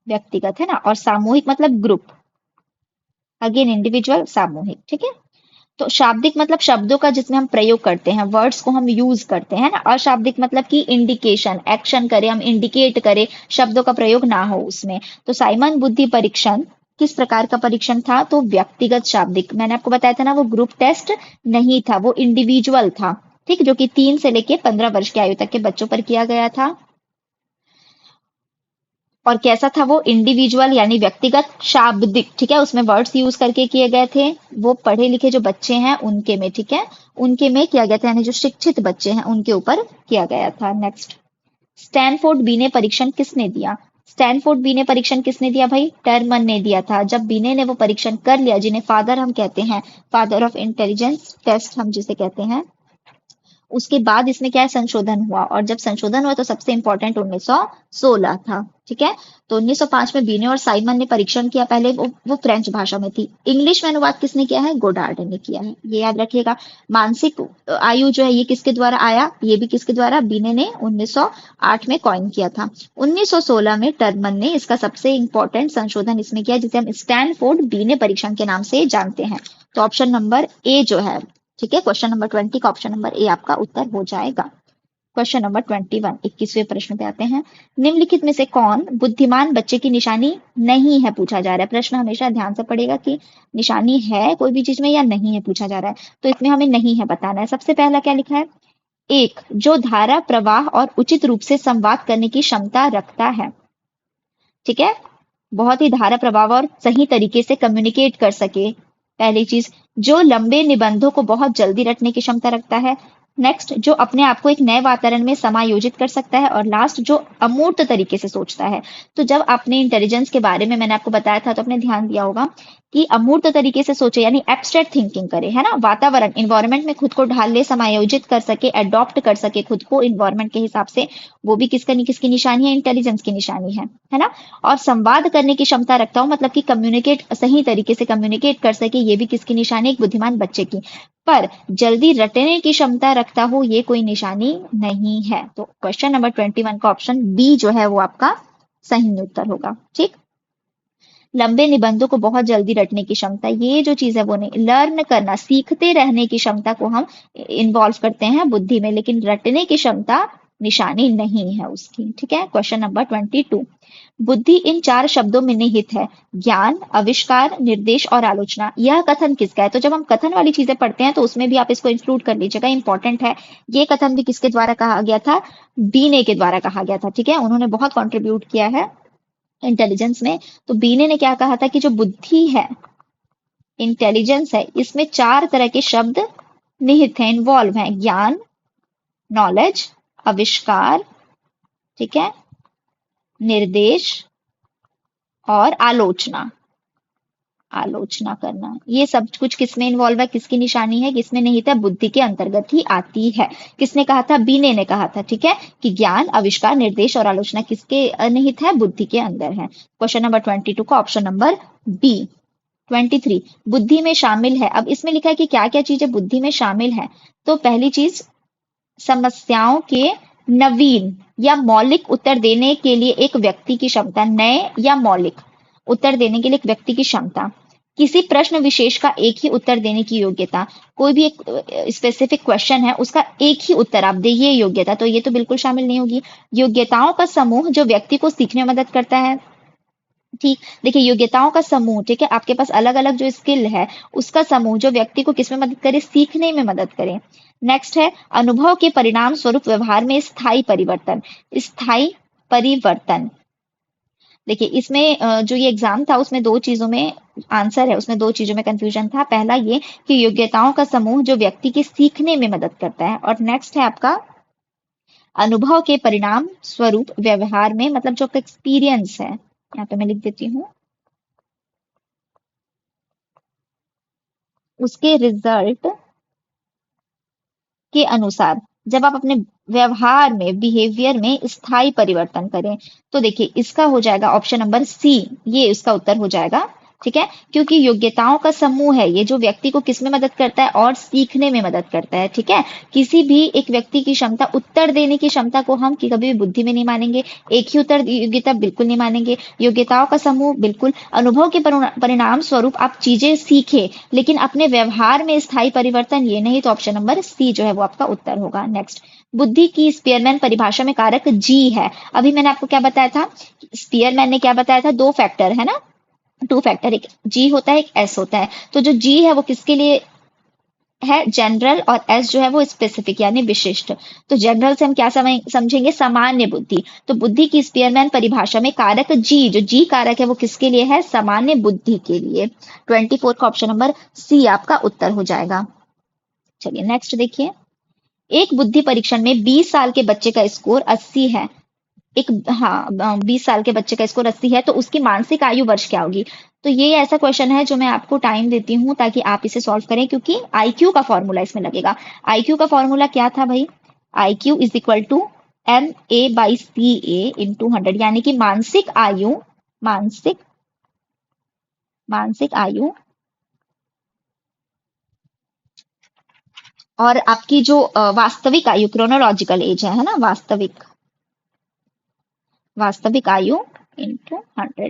व्यक्तिगत है ना, और सामूहिक मतलब ग्रुप, अगेन इंडिविजुअल सामूहिक, ठीक है। तो शाब्दिक मतलब शब्दों का जिसमें हम प्रयोग करते हैं, वर्ड्स को हम यूज करते हैं ना। अशाब्दिक मतलब कि इंडिकेशन, एक्शन करें, हम इंडिकेट करें, शब्दों का प्रयोग ना हो उसमें। तो साइमन बुद्धि परीक्षण किस प्रकार का परीक्षण था? तो व्यक्तिगत शाब्दिक, मैंने आपको बताया था ना, वो ग्रुप टेस्ट नहीं था, वो इंडिविजुअल था, ठीक, जो कि 3 से लेके 15 वर्ष की आयु तक के बच्चों पर किया गया था। और कैसा था वो? इंडिविजुअल यानी व्यक्तिगत, शाब्दिक, ठीक है, उसमें वर्ड्स यूज करके किए गए थे, वो पढ़े लिखे जो बच्चे हैं उनके में, ठीक है, उनके में किया गया था, यानी जो शिक्षित बच्चे हैं उनके ऊपर किया गया था। नेक्स्ट, स्टैनफोर्ड बीने परीक्षण किसने दिया? स्टैनफोर्ड बीने परीक्षण किसने दिया भाई? टर्मन ने दिया था। जब बीने ने वो परीक्षण कर लिया, जिन्हें फादर हम कहते हैं, फादर ऑफ इंटेलिजेंस टेस्ट हम जिसे कहते हैं, उसके बाद इसमें क्या है? संशोधन हुआ, और जब संशोधन हुआ तो सबसे इंपॉर्टेंट 1916 था, ठीक है। तो 1905 में बीने और साइमन ने परीक्षण किया। पहले वो फ्रेंच भाषा में थी। इंग्लिश में अनुवाद किसने किया है? गोडार्ड ने किया है, ये याद रखिएगा। मानसिक आयु जो है ये किसके द्वारा आया? ये भी किसके द्वारा? बीने ने 1908 में कॉइन किया था। 1916 में टर्मन ने इसका सबसे इंपॉर्टेंट संशोधन इसमें किया, जिसे हम स्टैनफोर्ड बीने परीक्षण के नाम से जानते हैं। तो ऑप्शन नंबर ए जो है, ठीक है, क्वेश्चन नंबर 20 का ऑप्शन नंबर ए आपका उत्तर हो जाएगा। क्वेश्चन नंबर 21, 21वें प्रश्न पे आते हैं। निम्नलिखित में से कौन बुद्धिमान बच्चे की निशानी नहीं है? पूछा जा रहा है। प्रश्न हमेशा ध्यान से पड़ेगा कि निशानी है कोई भी चीज में या नहीं है, पूछा जा रहा है, तो इसमें हमें नहीं है बताना है। सबसे पहला क्या लिखा है? एक, जो धारा प्रवाह और उचित रूप से संवाद करने की क्षमता रखता है, ठीक है, बहुत ही धारा प्रवाह और सही तरीके से कम्युनिकेट कर सके। पहली चीज, जो लंबे निबंधों को बहुत जल्दी रटने की क्षमता रखता है। नेक्स्ट, जो अपने आप को एक नए वातावरण में समायोजित कर सकता है। और लास्ट, जो अमूर्त तरीके से सोचता है। तो जब आपने इंटेलिजेंस के बारे में मैंने आपको बताया था, तो आपने ध्यान दिया होगा कि अमूर्त तरीके से सोचे, यानी एब्स्ट्रैक्ट थिंकिंग करे, है ना, वातावरण, इन्वायरमेंट में खुद को ढाल ले, समायोजित कर सके, अडॉप्ट कर सके खुद को इन्वायरमेंट के हिसाब से, वो भी किसकी निशानी है? इंटेलिजेंस की निशानी है ना। और संवाद करने की क्षमता रखता हूं, मतलब कि कम्युनिकेट, सही तरीके से कम्युनिकेट कर सके, ये भी किसकी निशानी? एक बुद्धिमान बच्चे की। पर जल्दी रटने की क्षमता रखता हो, ये कोई निशानी नहीं है। तो क्वेश्चन नंबर 21 का ऑप्शन बी जो है वो आपका सही उत्तर होगा, ठीक। लंबे निबंधों को बहुत जल्दी रटने की क्षमता, ये जो चीज है वो नहीं। लर्न करना, सीखते रहने की क्षमता को हम इन्वॉल्व करते हैं बुद्धि में, लेकिन रटने की क्षमता निशानी नहीं है उसकी, ठीक है। क्वेश्चन नंबर 22, बुद्धि इन 4 शब्दों में निहित है: ज्ञान, आविष्कार, निर्देश और आलोचना। यह कथन किसका है? तो जब हम कथन वाली चीजें पढ़ते हैं तो उसमें भी आप इसको इंक्लूड कर लीजिएगा, इंपॉर्टेंट है। ये कथन भी किसके द्वारा कहा गया था? बीने के द्वारा कहा गया था, ठीक है, उन्होंने बहुत कॉन्ट्रीब्यूट किया है इंटेलिजेंस में। तो बीने ने क्या कहा था कि जो बुद्धि है, इंटेलिजेंस है, इसमें 4 तरह के शब्द निहित हैं, इन्वॉल्व हैं: ज्ञान, नॉलेज, आविष्कार, ठीक है, निर्देश और आलोचना, आलोचना करना। ये सब कुछ किसमें इन्वॉल्व है? किसकी निशानी है? किसमें निहित है? बुद्धि के अंतर्गत ही आती है। किसने कहा था? बीने ने कहा था, ठीक है, कि ज्ञान, आविष्कार, निर्देश और आलोचना किसके निहित है? बुद्धि के अंदर है। क्वेश्चन नंबर 22 का ऑप्शन नंबर बी। 23, बुद्धि में शामिल है। अब इसमें लिखा है कि क्या क्या चीजें बुद्धि में शामिल है। तो पहली चीज, समस्याओं के नवीन या मौलिक उत्तर देने के लिए एक व्यक्ति की क्षमता, नए या मौलिक उत्तर देने के लिए एक व्यक्ति की क्षमता। किसी प्रश्न विशेष का एक ही उत्तर देने की योग्यता, कोई भी एक स्पेसिफिक क्वेश्चन है उसका एक ही उत्तर आप दे, ये योग्यता, तो ये तो बिल्कुल शामिल नहीं होगी। योग्यताओं का समूह जो व्यक्ति को सीखने में मदद करता है, ठीक, देखिए योग्यताओं का समूह, ठीक है, आपके पास अलग अलग जो स्किल है उसका समूह जो व्यक्ति को किसमें मदद करे? सीखने में मदद करे। नेक्स्ट है अनुभव के परिणाम स्वरूप व्यवहार में स्थायी परिवर्तन, स्थायी परिवर्तन। देखिए इसमें जो ये एग्जाम था उसमें 2 चीजों में आंसर है, उसमें 2 चीजों में कंफ्यूजन था। पहला ये कि योग्यताओं का समूह जो व्यक्ति के सीखने में मदद करता है, और नेक्स्ट है आपका अनुभव के परिणाम स्वरूप व्यवहार में, मतलब जो एक्सपीरियंस है, यहाँ पे मैं लिख देती हूँ, उसके रिजल्ट के अनुसार जब आप अपने व्यवहार में, बिहेवियर में स्थायी परिवर्तन करें, तो देखिए इसका हो जाएगा ऑप्शन नंबर सी, ये इसका उत्तर हो जाएगा। ठीक है, क्योंकि योग्यताओं का समूह है ये, जो व्यक्ति को किसमें मदद करता है, और सीखने में मदद करता है। ठीक है, किसी भी एक व्यक्ति की क्षमता, उत्तर देने की क्षमता को हम कभी भी बुद्धि में नहीं मानेंगे, एक ही उत्तर योग्यता बिल्कुल नहीं मानेंगे। योग्यताओं का समूह बिल्कुल। अनुभव के परिणाम स्वरूप आप चीजें सीखे, लेकिन अपने व्यवहार में स्थायी परिवर्तन ये नहीं, तो ऑप्शन नंबर सी जो है वो आपका उत्तर होगा। नेक्स्ट, बुद्धि की स्पीयरमैन परिभाषा में कारक जी है। अभी मैंने आपको क्या बताया था, स्पीयरमैन ने क्या बताया था, दो फैक्टर है ना, टू फैक्टर, एक जी होता है, एक एस होता है। तो जो जी है वो किसके लिए है, जनरल, और एस जो है वो स्पेसिफिक यानी विशिष्ट। तो जनरल से हम क्या समझेंगे, सामान्य बुद्धि। तो बुद्धि की स्पीयरमैन परिभाषा में कारक जी, जो जी कारक है वो किसके लिए है, सामान्य बुद्धि के लिए। 24 का ऑप्शन नंबर सी आपका उत्तर हो जाएगा। चलिए नेक्स्ट देखिए, एक बुद्धि परीक्षण में 20 साल के बच्चे का स्कोर 80 है। एक, हाँ, 20 साल के बच्चे का स्कोर 80 है, तो उसकी मानसिक आयु वर्ष क्या होगी। तो ये ऐसा क्वेश्चन है जो मैं आपको टाइम देती हूँ ताकि आप इसे सॉल्व करें, क्योंकि आईक्यू का फॉर्मूला इसमें लगेगा। आईक्यू का फॉर्मूला क्या था भाई, IQ is equal to MA/CA into 100, यानी कि मानसिक मानसिक आयु और आपकी जो वास्तविक आयु, क्रोनोलॉजिकल एज है ना, वास्तविक आयु इंटू 100।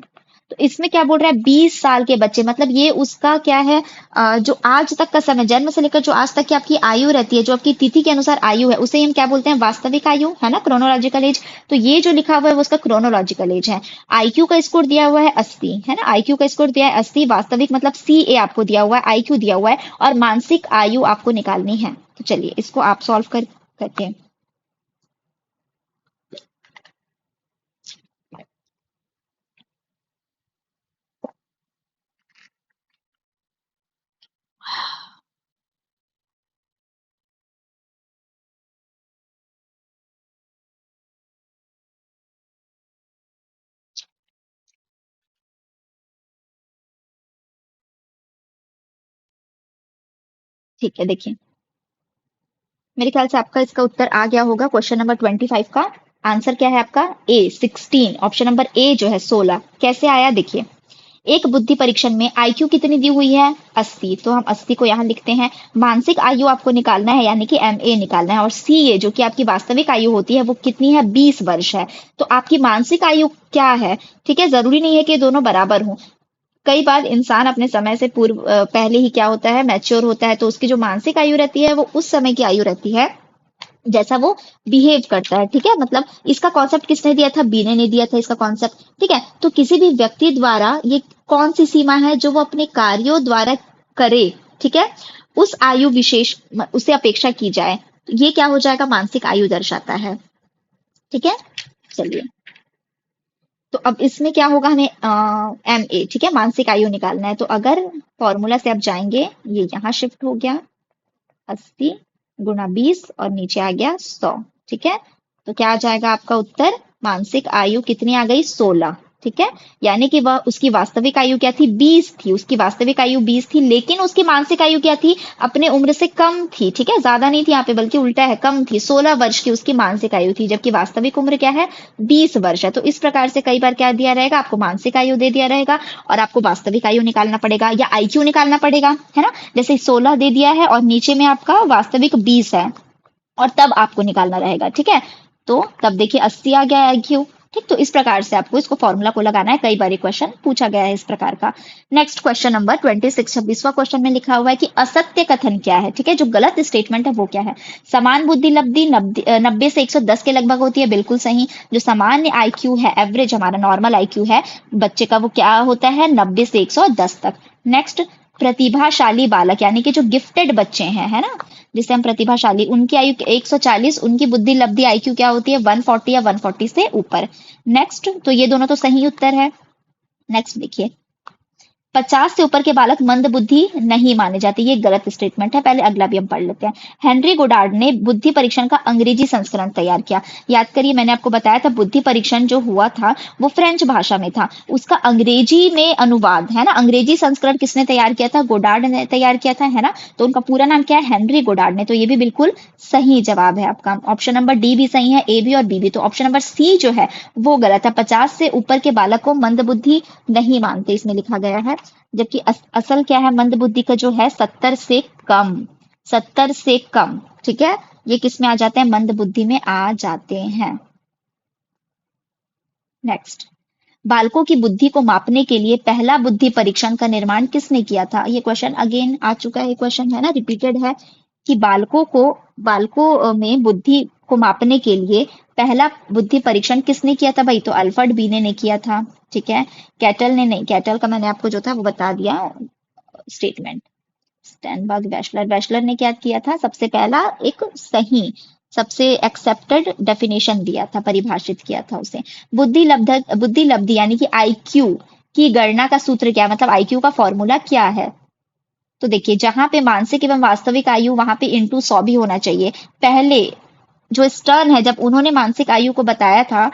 तो इसमें क्या बोल रहा है, 20 साल के बच्चे, मतलब ये उसका क्या है, जो आज तक का समय, जन्म से लेकर जो आज तक की आपकी आयु रहती है, जो आपकी तिथि के अनुसार आयु है, उसे हम क्या बोलते हैं, वास्तविक आयु, है ना, क्रोनोलॉजिकल एज। तो ये जो लिखा हुआ है वो उसका क्रोनोलॉजिकल एज है। आईक्यू का स्कोर दिया हुआ है 80, है ना, आईक्यू का स्कोर दिया है 80, वास्तविक मतलब CA आपको दिया हुआ है, आईक्यू दिया हुआ है, और मानसिक आयु आपको निकालनी है। तो चलिए इसको आप सॉल्व करके, ठीक है देखिए, मेरे ख्याल से आपका इसका उत्तर आ गया होगा। क्वेश्चन नंबर 25 का आंसर क्या है आपका, A16, ऑप्शन नंबर ए जो है 16। कैसे आया देखिए, एक बुद्धि परीक्षण में आईक्यू कितनी दी हुई है, 80, तो हम 80 को यहाँ लिखते हैं। मानसिक आयु आपको निकालना है, यानी कि MA निकालना है, और CA जो कि आपकी वास्तविक आयु होती है वो कितनी है, 20 वर्ष है। तो आपकी मानसिक आयु क्या है, ठीक है, जरूरी नहीं है कि दोनों बराबर हों। कई बार इंसान अपने समय से पूर्व पहले ही क्या होता है, मैच्योर होता है, तो उसकी जो मानसिक आयु रहती है वो उस समय की आयु रहती है जैसा वो बिहेव करता है। ठीक है, मतलब इसका कॉन्सेप्ट किसने दिया था, बी ने नहीं दिया था इसका कॉन्सेप्ट। ठीक है, तो किसी भी व्यक्ति द्वारा ये कौन सी सीमा है जो वो अपने कार्यों द्वारा करे, ठीक है, उस आयु विशेष उसे अपेक्षा की जाए, तो ये क्या हो जाएगा, मानसिक आयु दर्शाता है। ठीक है, चलिए, तो अब इसमें क्या होगा, हमें MA, ठीक है, मानसिक आयु निकालना है। तो अगर फॉर्मूला से आप जाएंगे, ये यहाँ शिफ्ट हो गया, 80 गुणा 20 और नीचे आ गया 100। ठीक है, तो क्या आ जाएगा आपका उत्तर, मानसिक आयु कितनी आ गई, 16। ठीक है, यानी कि वह, उसकी वास्तविक आयु क्या थी, 20 थी, उसकी वास्तविक आयु 20 थी, लेकिन उसकी मानसिक आयु क्या थी, अपने उम्र से कम थी। ठीक है, ज्यादा नहीं थी यहाँ पे, बल्कि उल्टा है, कम थी, 16 वर्ष की उसकी मानसिक आयु थी, जबकि वास्तविक उम्र क्या है, 20 वर्ष है। तो इस प्रकार से कई बार क्या दिया रहेगा, आपको मानसिक आयु दे दिया रहेगा और आपको वास्तविक आयु निकालना पड़ेगा, या आईक्यू निकालना पड़ेगा, है ना, जैसे 16 दे दिया है और नीचे में आपका वास्तविक 20 है, और तब आपको निकालना रहेगा। ठीक है, तो तब देखिए 80 आ गया IQ। ठीक, तो इस प्रकार से आपको इसको फॉर्मूला को लगाना है, कई बार क्वेश्चन पूछा गया है इस प्रकार का। नेक्स्ट क्वेश्चन नंबर 26, 26वां क्वेश्चन में लिखा हुआ है कि असत्य कथन क्या है। ठीक है, जो गलत स्टेटमेंट है वो क्या है, समान बुद्धि लब्धि 90 से 110 के लगभग होती है, बिल्कुल सही। जो सामान्य IQ है, एवरेज हमारा नॉर्मल IQ है बच्चे का, वो क्या होता है, 90 से 110 तक। नेक्स्ट, प्रतिभाशाली बालक, यानी कि जो गिफ्टेड बच्चे हैं, है ना, जिसे हम प्रतिभाशाली, उनकी आयु 140, उनकी बुद्धि लब्धि IQ क्या होती है, 140 या 140 से ऊपर। नेक्स्ट, तो ये दोनों तो सही उत्तर है। नेक्स्ट देखिए, 50 से ऊपर के बालक मंद बुद्धि नहीं माने जाते, ये गलत स्टेटमेंट है। पहले अगला भी हम पढ़ लेते हैं। हेनरी गोडार्ड ने बुद्धि परीक्षण का अंग्रेजी संस्करण तैयार किया। याद करिए, मैंने आपको बताया था बुद्धि परीक्षण जो हुआ था वो फ्रेंच भाषा में था, उसका अंग्रेजी में अनुवाद है ना, अंग्रेजी संस्करण किसने तैयार किया था? गोडार्ड ने तैयार किया था, है ना। तो उनका पूरा नाम क्या है? हेनरी गोडार्ड ने। तो ये भी बिल्कुल सही जवाब है आपका। ऑप्शन नंबर डी भी सही है, ए भी और बी भी। तो ऑप्शन नंबर सी जो है वो गलत है। 50 से ऊपर के बालक को मंद बुद्धि नहीं मानते, इसमें लिखा गया है। जबकि असल क्या है मंद बुद्धि का जो है 70 से कम, 70 से कम। ठीक है, ये किस में आ जाते हैं? मंद बुद्धि में आ जाते हैं। नेक्स्ट, बालकों की बुद्धि को मापने के लिए पहला बुद्धि परीक्षण का निर्माण किसने किया था? ये क्वेश्चन अगेन आ चुका है, ये क्वेश्चन है ना, रिपीटेड है कि बालकों में बुद्धि को मापने के लिए पहला बुद्धि परीक्षण किसने किया था भाई? तो अल्फ्रेड बीने ने किया था। ठीक है, कैटल ने नहीं, कैटल का मैंने आपको जो था वो बता दिया स्टेटमेंट। स्टेनबर्ग, वेशलर, वेशलर ने क्या किया था? सबसे पहला एक सही, सबसे एक्सेप्टेड डेफिनेशन दिया था, परिभाषित किया था उसे। बुद्धि लब्धि यानी कि आईक्यू की गणना का सूत्र क्या है? मतलब आईक्यू का फॉर्मूला क्या है? तो देखिए, जहां पे मानसिक एवं वास्तविक आयु वहां पे इंटू 100 भी होना चाहिए। पहले जो स्टर्न है, जब उन्होंने मानसिक आयु को बताया था,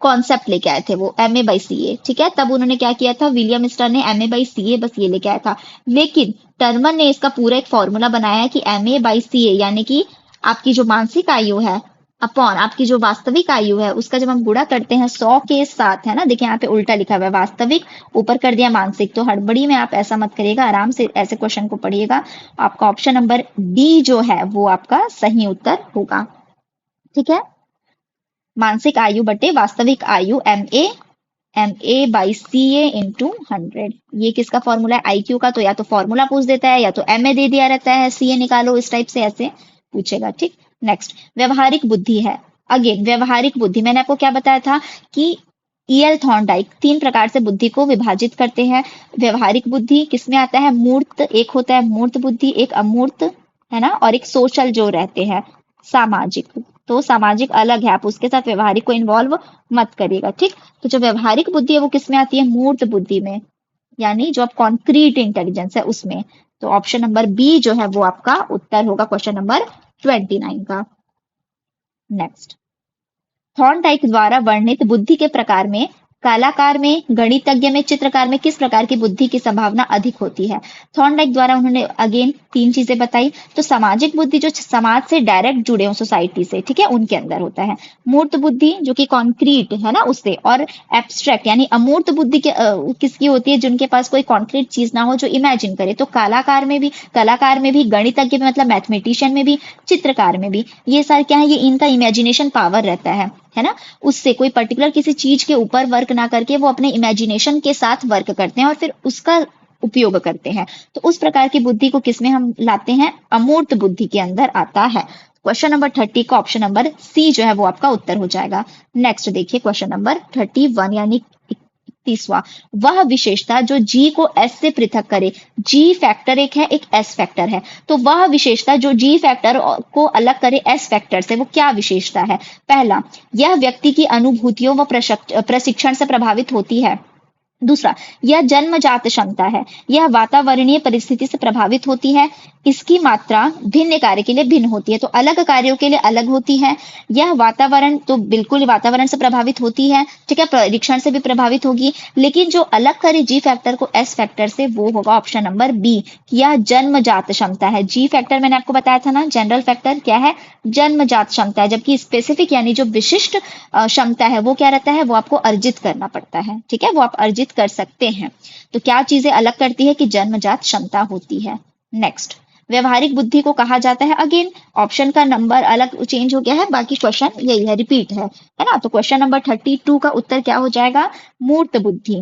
कॉन्सेप्ट लेके आए थे वो MA/CA। ठीक है, तब उन्होंने क्या किया था? विलियम स्टर्न ने MA/CA बस ये लेके आया था। लेकिन टर्मन ने इसका पूरा एक फॉर्मूला बनाया है कि MA/CA यानी कि आपकी जो मानसिक आयु है अपॉन आपकी जो वास्तविक आयु है, उसका जब हम गुणा करते हैं 100 के साथ, है ना, देखिए यहाँ पे उल्टा लिखा हुआ है, वास्तविक ऊपर कर दिया मानसिक। तो हड़बड़ी में आप ऐसा मत करिएगा, आराम से ऐसे क्वेश्चन को पढ़िएगा। आपका ऑप्शन नंबर डी जो है वो आपका सही उत्तर होगा। ठीक है, मानसिक आयु बटे वास्तविक आयु MA/CA इंटू 100। ये किसका फॉर्मूला है? आईक्यू का। तो या तो फॉर्मूला पूछ देता है या तो MA दे दिया रहता है, CA निकालो, इस टाइप से ऐसे पूछेगा। ठीक, नेक्स्ट, व्यवहारिक बुद्धि है। अगेन व्यवहारिक बुद्धि, मैंने आपको क्या बताया था कि EL थॉर्नडाइक 3 प्रकार से बुद्धि को विभाजित करते हैं। व्यवहारिक बुद्धि किसमें आता है? मूर्त, एक होता है मूर्त बुद्धि, एक अमूर्त, है ना, और एक सोशल जो रहते हैं, सामाजिक। तो सामाजिक अलग है, आप उसके साथ व्यवहारिक को इन्वॉल्व मत करिएगा। ठीक, तो जो व्यवहारिक बुद्धि है वो किसमें आती है? मूर्त बुद्धि में, यानी जो आप कॉन्क्रीट इंटेलिजेंस है उसमें। तो ऑप्शन नंबर बी जो है वो आपका उत्तर होगा क्वेश्चन नंबर 29 का। नेक्स्ट, थॉर्नडाइक द्वारा वर्णित बुद्धि के प्रकार में कलाकार में, गणितज्ञ में, चित्रकार में किस प्रकार की बुद्धि की संभावना अधिक होती है? थॉर्नडाइक द्वारा उन्होंने अगेन 3 चीजें बताई। तो सामाजिक बुद्धि जो समाज से डायरेक्ट जुड़े हो, सोसाइटी से, ठीक है, उनके अंदर होता है। मूर्त बुद्धि जो कि कॉन्क्रीट है ना उससे, और एब्स्ट्रैक्ट यानी अमूर्त बुद्धि किसकी होती है? जिनके पास कोई कॉन्क्रीट चीज ना हो, जो इमेजिन करे। तो कलाकार में भी, गणितज्ञ में मतलब मैथमेटिशियन में भी, चित्रकार में भी, ये सारे क्या है? ये इनका इमेजिनेशन पावर रहता है ना। उससे कोई पर्टिकुलर किसी चीज के ऊपर वर्क ना करके वो अपने इमेजिनेशन के साथ वर्क करते हैं और फिर उसका उपयोग करते हैं। तो उस प्रकार की बुद्धि को किसमें हम लाते हैं? अमूर्त बुद्धि के अंदर आता है। क्वेश्चन नंबर 30 का ऑप्शन नंबर सी जो है वो आपका उत्तर हो जाएगा। नेक्स्ट देखिए क्वेश्चन नंबर 31 यानी 31वां, वह विशेषता जो जी को एस से पृथक करे। जी फैक्टर एक है, एक एस फैक्टर है। तो वह विशेषता जो जी फैक्टर को अलग करे एस फैक्टर से, वो क्या विशेषता है? पहला, यह व्यक्ति की अनुभूतियों व प्रशिक्षण से प्रभावित होती है। दूसरा, यह जन्मजात क्षमता है। यह वातावरणीय परिस्थिति से प्रभावित होती है। इसकी मात्रा भिन्न कार्य के लिए भिन्न होती है, तो अलग कार्यों के लिए अलग होती है। यह वातावरण, तो बिल्कुल वातावरण से प्रभावित होती है, ठीक है, परीक्षण से भी प्रभावित होगी। लेकिन जो अलग करे जी फैक्टर को एस फैक्टर से, वो होगा ऑप्शन नंबर बी, यह जन्मजात क्षमता है। जी फैक्टर मैंने आपको बताया था ना, जनरल फैक्टर क्या है? जन्मजात क्षमता है। जबकि स्पेसिफिक यानी जो विशिष्ट क्षमता है वो क्या रहता है? वो आपको अर्जित करना पड़ता है। ठीक है, वो आप अर्जित कर सकते हैं। तो क्या चीजें अलग करती है? कि जन्मजात क्षमता होती है। नेक्स्ट, व्यवहारिक बुद्धि को कहा जाता है, अगेन ऑप्शन का नंबर अलग चेंज हो गया है, बाकी क्वेश्चन यही है, रिपीट है ना। तो क्वेश्चन नंबर 32 का उत्तर क्या हो जाएगा? मूर्त बुद्धि।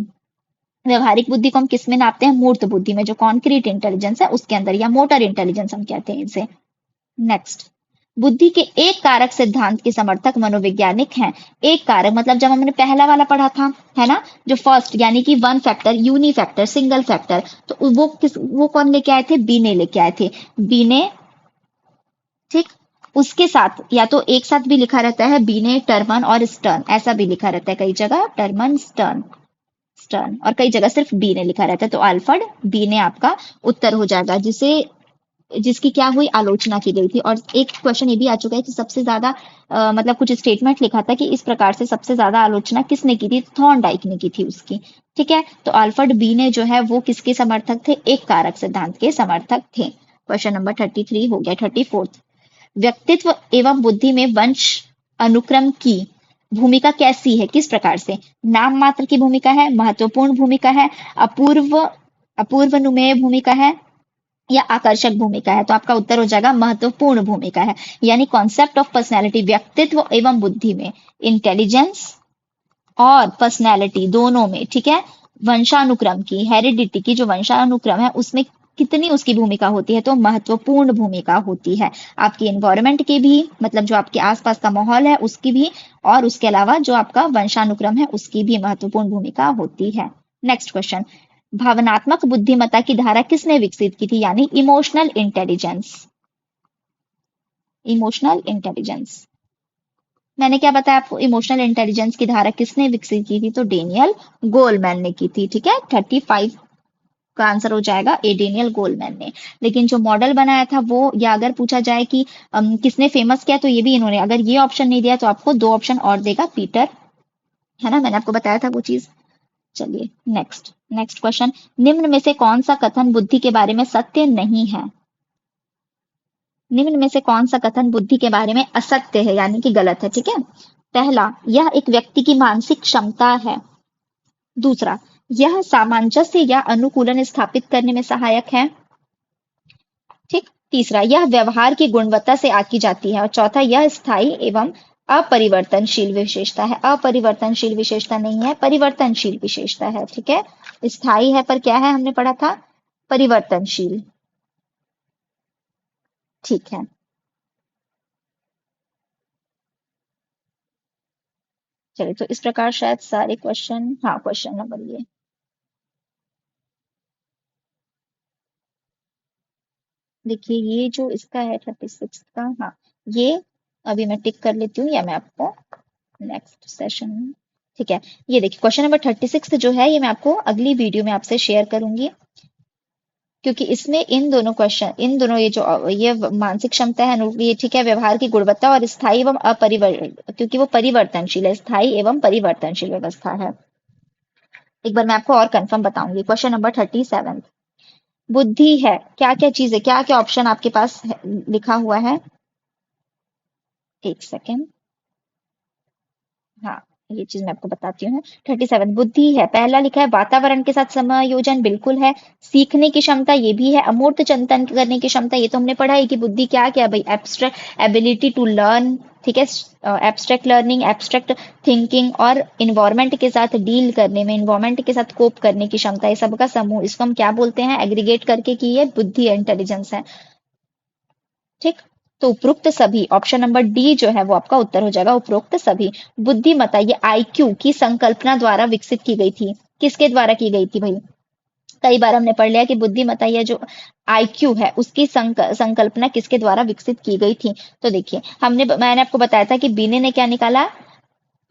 व्यवहारिक बुद्धि को हम किस में नापते हैं? मूर्त बुद्धि में, जो कॉन्क्रीट इंटेलिजेंस है उसके अंदर, या मोटर इंटेलिजेंस हम कहते हैं इसे। नेक्स्ट, बुद्धि के एक कारक सिद्धांत के समर्थक मनोवैज्ञानिक हैं। एक कारक मतलब जब हमने पहला वाला पढ़ा था, है ना, जो फर्स्ट यानी कि one factor, uni factor, single factor, तो वो कौन लेके आए थे? बीने लेके आए थे। बीने, ठीक, उसके साथ या तो एक साथ भी लिखा रहता है बीने, टर्मन और स्टर्न, ऐसा भी लिखा रहता है कई जगह, टर्मन, स्टर्न, स्टर्न, और कई जगह सिर्फ बी ने लिखा रहता है, तो अल्फ्रेड बी ने आपका उत्तर हो जाएगा, जिसे जिसकी क्या हुई, आलोचना की गई थी। और एक क्वेश्चन ये भी आ चुका है कि सबसे ज्यादा मतलब कुछ स्टेटमेंट लिखा था कि इस प्रकार से सबसे ज्यादा आलोचना किसने की थी, थॉर्नडाइक ने की थी उसकी। ठीक है, तो अल्फ्रेड बी ने जो है वो किसके समर्थक थे, एक कारक सिद्धांत के समर्थक थे। क्वेश्चन नंबर 33 हो गया। 34, व्यक्तित्व एवं बुद्धि में वंश अनुक्रम की भूमिका कैसी है, किस प्रकार से, नाम मात्र की भूमिका है, महत्वपूर्ण भूमिका है, अपूर्व अपूर्वनुमेय भूमिका है, या आकर्षक भूमिका है। तो आपका उत्तर हो जाएगा महत्वपूर्ण भूमिका है। यानी कॉन्सेप्ट ऑफ पर्सनैलिटी, व्यक्तित्व एवं बुद्धि में, इंटेलिजेंस और पर्सनैलिटी दोनों में, ठीक है, वंशानुक्रम की, हेरिडिटी की जो वंशानुक्रम है उसमें कितनी उसकी भूमिका होती है, तो महत्वपूर्ण भूमिका होती है। आपकी एनवायरमेंट की भी, मतलब जो आपके आसपास का माहौल है उसकी भी, और उसके अलावा जो आपका वंशानुक्रम है उसकी भी महत्वपूर्ण भूमिका होती है। नेक्स्ट क्वेश्चन, भावनात्मक बुद्धिमत्ता की धारा किसने विकसित की थी, यानी इमोशनल इंटेलिजेंस। इमोशनल इंटेलिजेंस, मैंने क्या बताया आपको, इमोशनल इंटेलिजेंस की धारा किसने विकसित की थी, तो डेनियल गोलमैन ने की थी। ठीक है, 35 का आंसर हो जाएगा ए, डेनियल गोलमैन ने। लेकिन जो मॉडल बनाया था वो, या अगर पूछा जाए कि किसने फेमस किया, तो ये भी इन्होंने, अगर ये ऑप्शन नहीं दिया तो आपको दो ऑप्शन और देगा, पीटर, है ना, मैंने आपको बताया था वो चीज। चलिए नेक्स्ट, नेक्स्ट क्वेश्चन, निम्न में से कौन सा कथन बुद्धि के बारे में सत्य नहीं है। निम्न में से कौन सा कथन बुद्धि के बारे में असत्य है, यानी कि गलत है। ठीक है, पहला, यह एक व्यक्ति की मानसिक क्षमता है। दूसरा, यह सामंजस्य या अनुकूलन स्थापित करने में सहायक है। ठीक, तीसरा, यह व्यवहार की गुणवत्ता से आकी जाती है। और चौथा, यह स्थायी एवं अपरिवर्तनशील विशेषता है। अपरिवर्तनशील विशेषता नहीं है, परिवर्तनशील विशेषता है। ठीक है, स्थायी है पर क्या है, हमने पढ़ा था, परिवर्तनशील। ठीक है, चलिए, तो इस प्रकार शायद सारे क्वेश्चन, हाँ, क्वेश्चन नंबर ये, देखिए ये जो इसका है 36 का, हाँ, ये अभी मैं टिक कर लेती हूँ, या मैं आपको नेक्स्ट सेशन, ठीक है, ये देखिए क्वेश्चन नंबर 36 जो है ये मैं आपको अगली वीडियो में आपसे शेयर करूंगी, क्योंकि इसमें इन दोनों क्वेश्चन, इन दोनों ये जो ये मानसिक क्षमता है, ये ठीक है, व्यवहार की गुणवत्ता और स्थायी एवं क्योंकि वो परिवर्तनशील है, स्थायी एवं परिवर्तनशील व्यवस्था है। एक बार मैं आपको और कंफर्म बताऊंगी। क्वेश्चन नंबर 37, बुद्धि है क्या क्या चीज है, क्या क्या ऑप्शन आपके पास लिखा हुआ है, एक सेकेंड, हाँ, ये चीज मैं आपको बताती हूँ। 37, बुद्धि है, पहला लिखा है वातावरण के साथ समायोजन, बिल्कुल है। सीखने की क्षमता, ये भी है। अमूर्त चिंतन करने की क्षमता, ये तो हमने पढ़ा है कि बुद्धि क्या क्या भाई, एब्स्ट्रैक्ट एबिलिटी टू लर्न, ठीक है, एब्स्ट्रैक्ट लर्निंग, एब्स्ट्रैक्ट थिंकिंग, और इन्वायरमेंट के साथ डील करने में, इन्वायरमेंट के साथ कोप करने की क्षमता, ये सबका समूह, इसको हम क्या बोलते हैं, एग्रीगेट करके कि ये बुद्धि इंटेलिजेंस है। ठीक, तो उपरोक्त सभी, ऑप्शन नंबर डी जो है वो आपका उत्तर हो जाएगा, उपरोक्त सभी। बुद्धिमत्ता, ये आईक्यू की संकल्पना द्वारा विकसित की गई थी, किसके द्वारा की गई थी भाई, कई बार हमने पढ़ लिया कि बुद्धिमत्ता या जो आईक्यू है उसकी संकल्पना किसके द्वारा विकसित की गई थी। तो देखिए, मैंने आपको बताया था कि बीने ने क्या निकाला,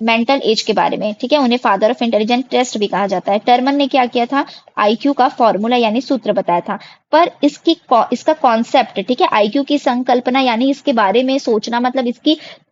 मेंटल एज के बारे में, ठीक है, उन्हें फादर ऑफ इंटेलिजेंट टेस्ट भी कहा जाता है। टर्मन ने क्या किया था, आईक्यू का फॉर्मूला यानी सूत्र बताया था। पर इसका कॉन्सेप्ट, ठीक है, आईक्यू की संकल्पना यानी इसके बारे में सोचना, मतलब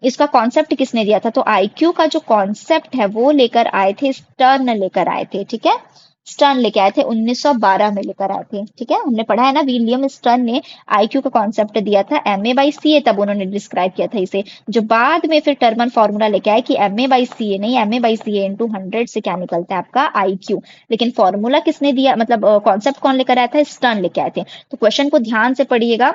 इसका कॉन्सेप्ट किसने दिया था, तो आईक्यू का जो कॉन्सेप्ट है वो लेकर आए थे स्टर्न, लेकर आए थे। ठीक है, स्टर्न लेके आए थे, 1912 में लेकर आए थे। ठीक है, हमने पढ़ा है ना, विलियम स्टर्न ने आईक्यू का कॉन्सेप्ट दिया था, एमए बाई सीए तब उन्होंने डिस्क्राइब किया था इसे, जो बाद में फिर टर्मन फॉर्मूला लेके आए कि एमए बाई सीए नहीं, एमए बाई सीए इंटू 100 से क्या निकलता है आपका आईक्यू। लेकिन फॉर्मूला किसने दिया, मतलब कॉन्सेप्ट कौन लेकर आया था, स्टर्न लेके आए थे। तो क्वेश्चन को ध्यान से पढ़िएगा,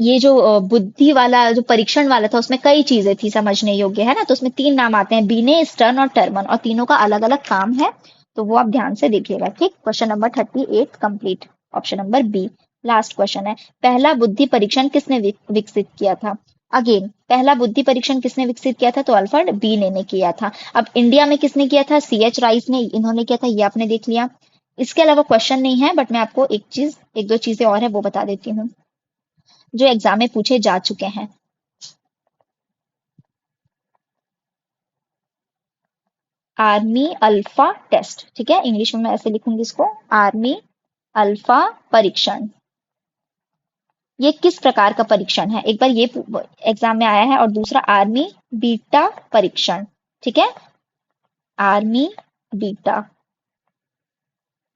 ये जो बुद्धि वाला जो परीक्षण वाला था उसमें कई चीजें थी समझने योग्य, है ना, तो उसमें तीन नाम आते हैं, बीने, स्टर्न और टर्मन, और तीनों का अलग अलग काम है, तो वो आप ध्यान से देखिएगा। ठीक, question number 38 complete, option number B last question है, पहला बुद्धि परीक्षण किसने विकसित किया था। अगेन, पहला बुद्धि परीक्षण किसने विकसित किया था, तो अल्फ्रेड बी ने किया था। अब इंडिया में किसने किया था, सीएच राइस ने, इन्होंने किया था, ये आपने देख लिया। इसके अलावा क्वेश्चन नहीं है, बट मैं आपको एक दो चीजें और है वो बता देती हूँ जो एग्जाम में पूछे जा चुके हैं। आर्मी अल्फा टेस्ट, ठीक है, इंग्लिश में मैं ऐसे लिखूंगी इसको, आर्मी अल्फा परीक्षण। ये किस प्रकार का परीक्षण है, एक बार ये एग्जाम में आया है। और दूसरा आर्मी बीटा परीक्षण, ठीक है, आर्मी बीटा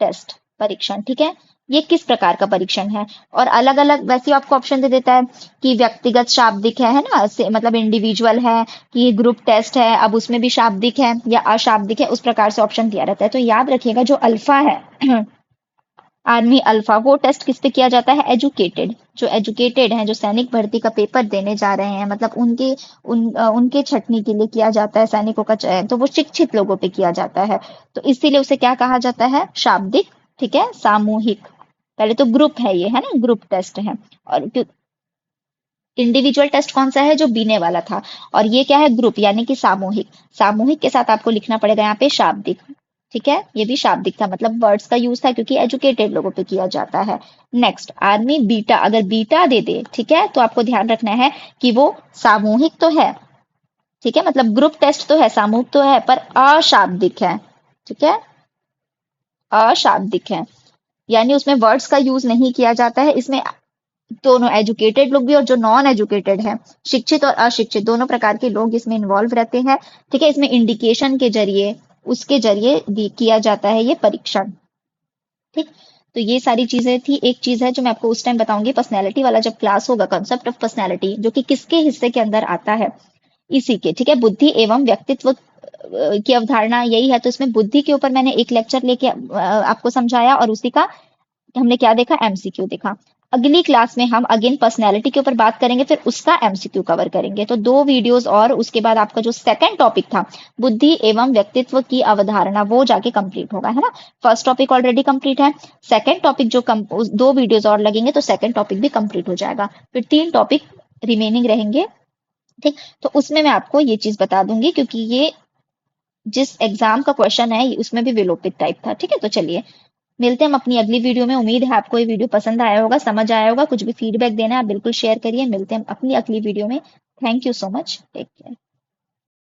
टेस्ट परीक्षण, ठीक है, ये किस प्रकार का परीक्षण है। और अलग अलग वैसे ही आपको ऑप्शन दे देता है कि व्यक्तिगत शाब्दिक है ना, मतलब इंडिविजुअल है, कि ग्रुप टेस्ट है, अब उसमें भी शाब्दिक है या अशाब्दिक है, उस प्रकार से ऑप्शन दिया रहता है। तो याद रखिएगा जो अल्फा है आर्मी अल्फा, वो टेस्ट किस पे किया जाता है, एजुकेटेड, जो एजुकेटेड हैं, जो सैनिक भर्ती का पेपर देने जा रहे हैं, मतलब उनके छटनी के लिए किया जाता है सैनिकों का चयन, तो वो शिक्षित लोगों पे किया जाता है। तो इसीलिए उसे क्या कहा जाता है, शाब्दिक, ठीक है, सामूहिक। पहले तो ग्रुप है ये, है ना, ग्रुप टेस्ट है। और इंडिविजुअल टेस्ट कौन सा है, जो बीने वाला था। और ये क्या है, ग्रुप यानी कि सामूहिक। सामूहिक के साथ आपको लिखना पड़ेगा यहाँ पे शाब्दिक, ठीक है, ये भी शाब्दिक था, मतलब वर्ड्स का यूज था क्योंकि एजुकेटेड लोगों पे किया जाता है। नेक्स्ट आर्मी बीटा, अगर बीटा दे दे, ठीक है, तो आपको ध्यान रखना है कि वो सामूहिक तो है, ठीक है, मतलब ग्रुप टेस्ट तो है, सामूहिक तो है, पर अशाब्दिक है, ठीक है, अशाब्दिक है, यानी उसमें वर्ड्स का यूज नहीं किया जाता है। इसमें दोनों एजुकेटेड लोग भी और जो नॉन एजुकेटेड है, शिक्षित और अशिक्षित, दोनों प्रकार के लोग इसमें इन्वॉल्व रहते हैं, ठीक है। इसमें इंडिकेशन के जरिए, उसके जरिए किया जाता है ये परीक्षण, ठीक। तो ये सारी चीजें थी। एक चीज है जो मैं आपको उस टाइम बताऊंगी, पर्सनैलिटी वाला जब क्लास होगा, कॉन्सेप्ट ऑफ पर्सनैलिटी, जो कि किसके हिस्से के अंदर आता है, इसी के, ठीक है, बुद्धि एवं व्यक्तित्व की अवधारणा यही है। तो इसमें बुद्धि के ऊपर मैंने एक लेक्चर लेके आपको समझाया, और उसी का हमने क्या देखा, एमसीक्यू देखा। अगली क्लास में हम अगेन पर्सनैलिटी के ऊपर बात करेंगे, फिर उसका एमसीक्यू कवर करेंगे। तो 2 वीडियोस, और उसके बाद आपका जो सेकंड टॉपिक था, बुद्धि एवं व्यक्तित्व की अवधारणा, वो जाके कंप्लीट होगा, है ना। फर्स्ट टॉपिक ऑलरेडी कंप्लीट है, सेकंड टॉपिक जो 2 वीडियोस और लगेंगे तो सेकंड टॉपिक भी कंप्लीट हो जाएगा, फिर 3 टॉपिक रिमेनिंग रहेंगे, ठीक। तो उसमें मैं आपको ये चीज बता दूंगी, क्योंकि ये जिस एग्जाम का क्वेश्चन है उसमें भी विलोपित टाइप था, ठीक है। तो चलिए मिलते हैं हम अपनी अगली वीडियो में। उम्मीद है आपको ये वीडियो पसंद आया होगा, समझ आया होगा। कुछ भी फीडबैक देना है आप बिल्कुल शेयर करिए। मिलते हैं हम अपनी अगली वीडियो में। Thank you so much, take care.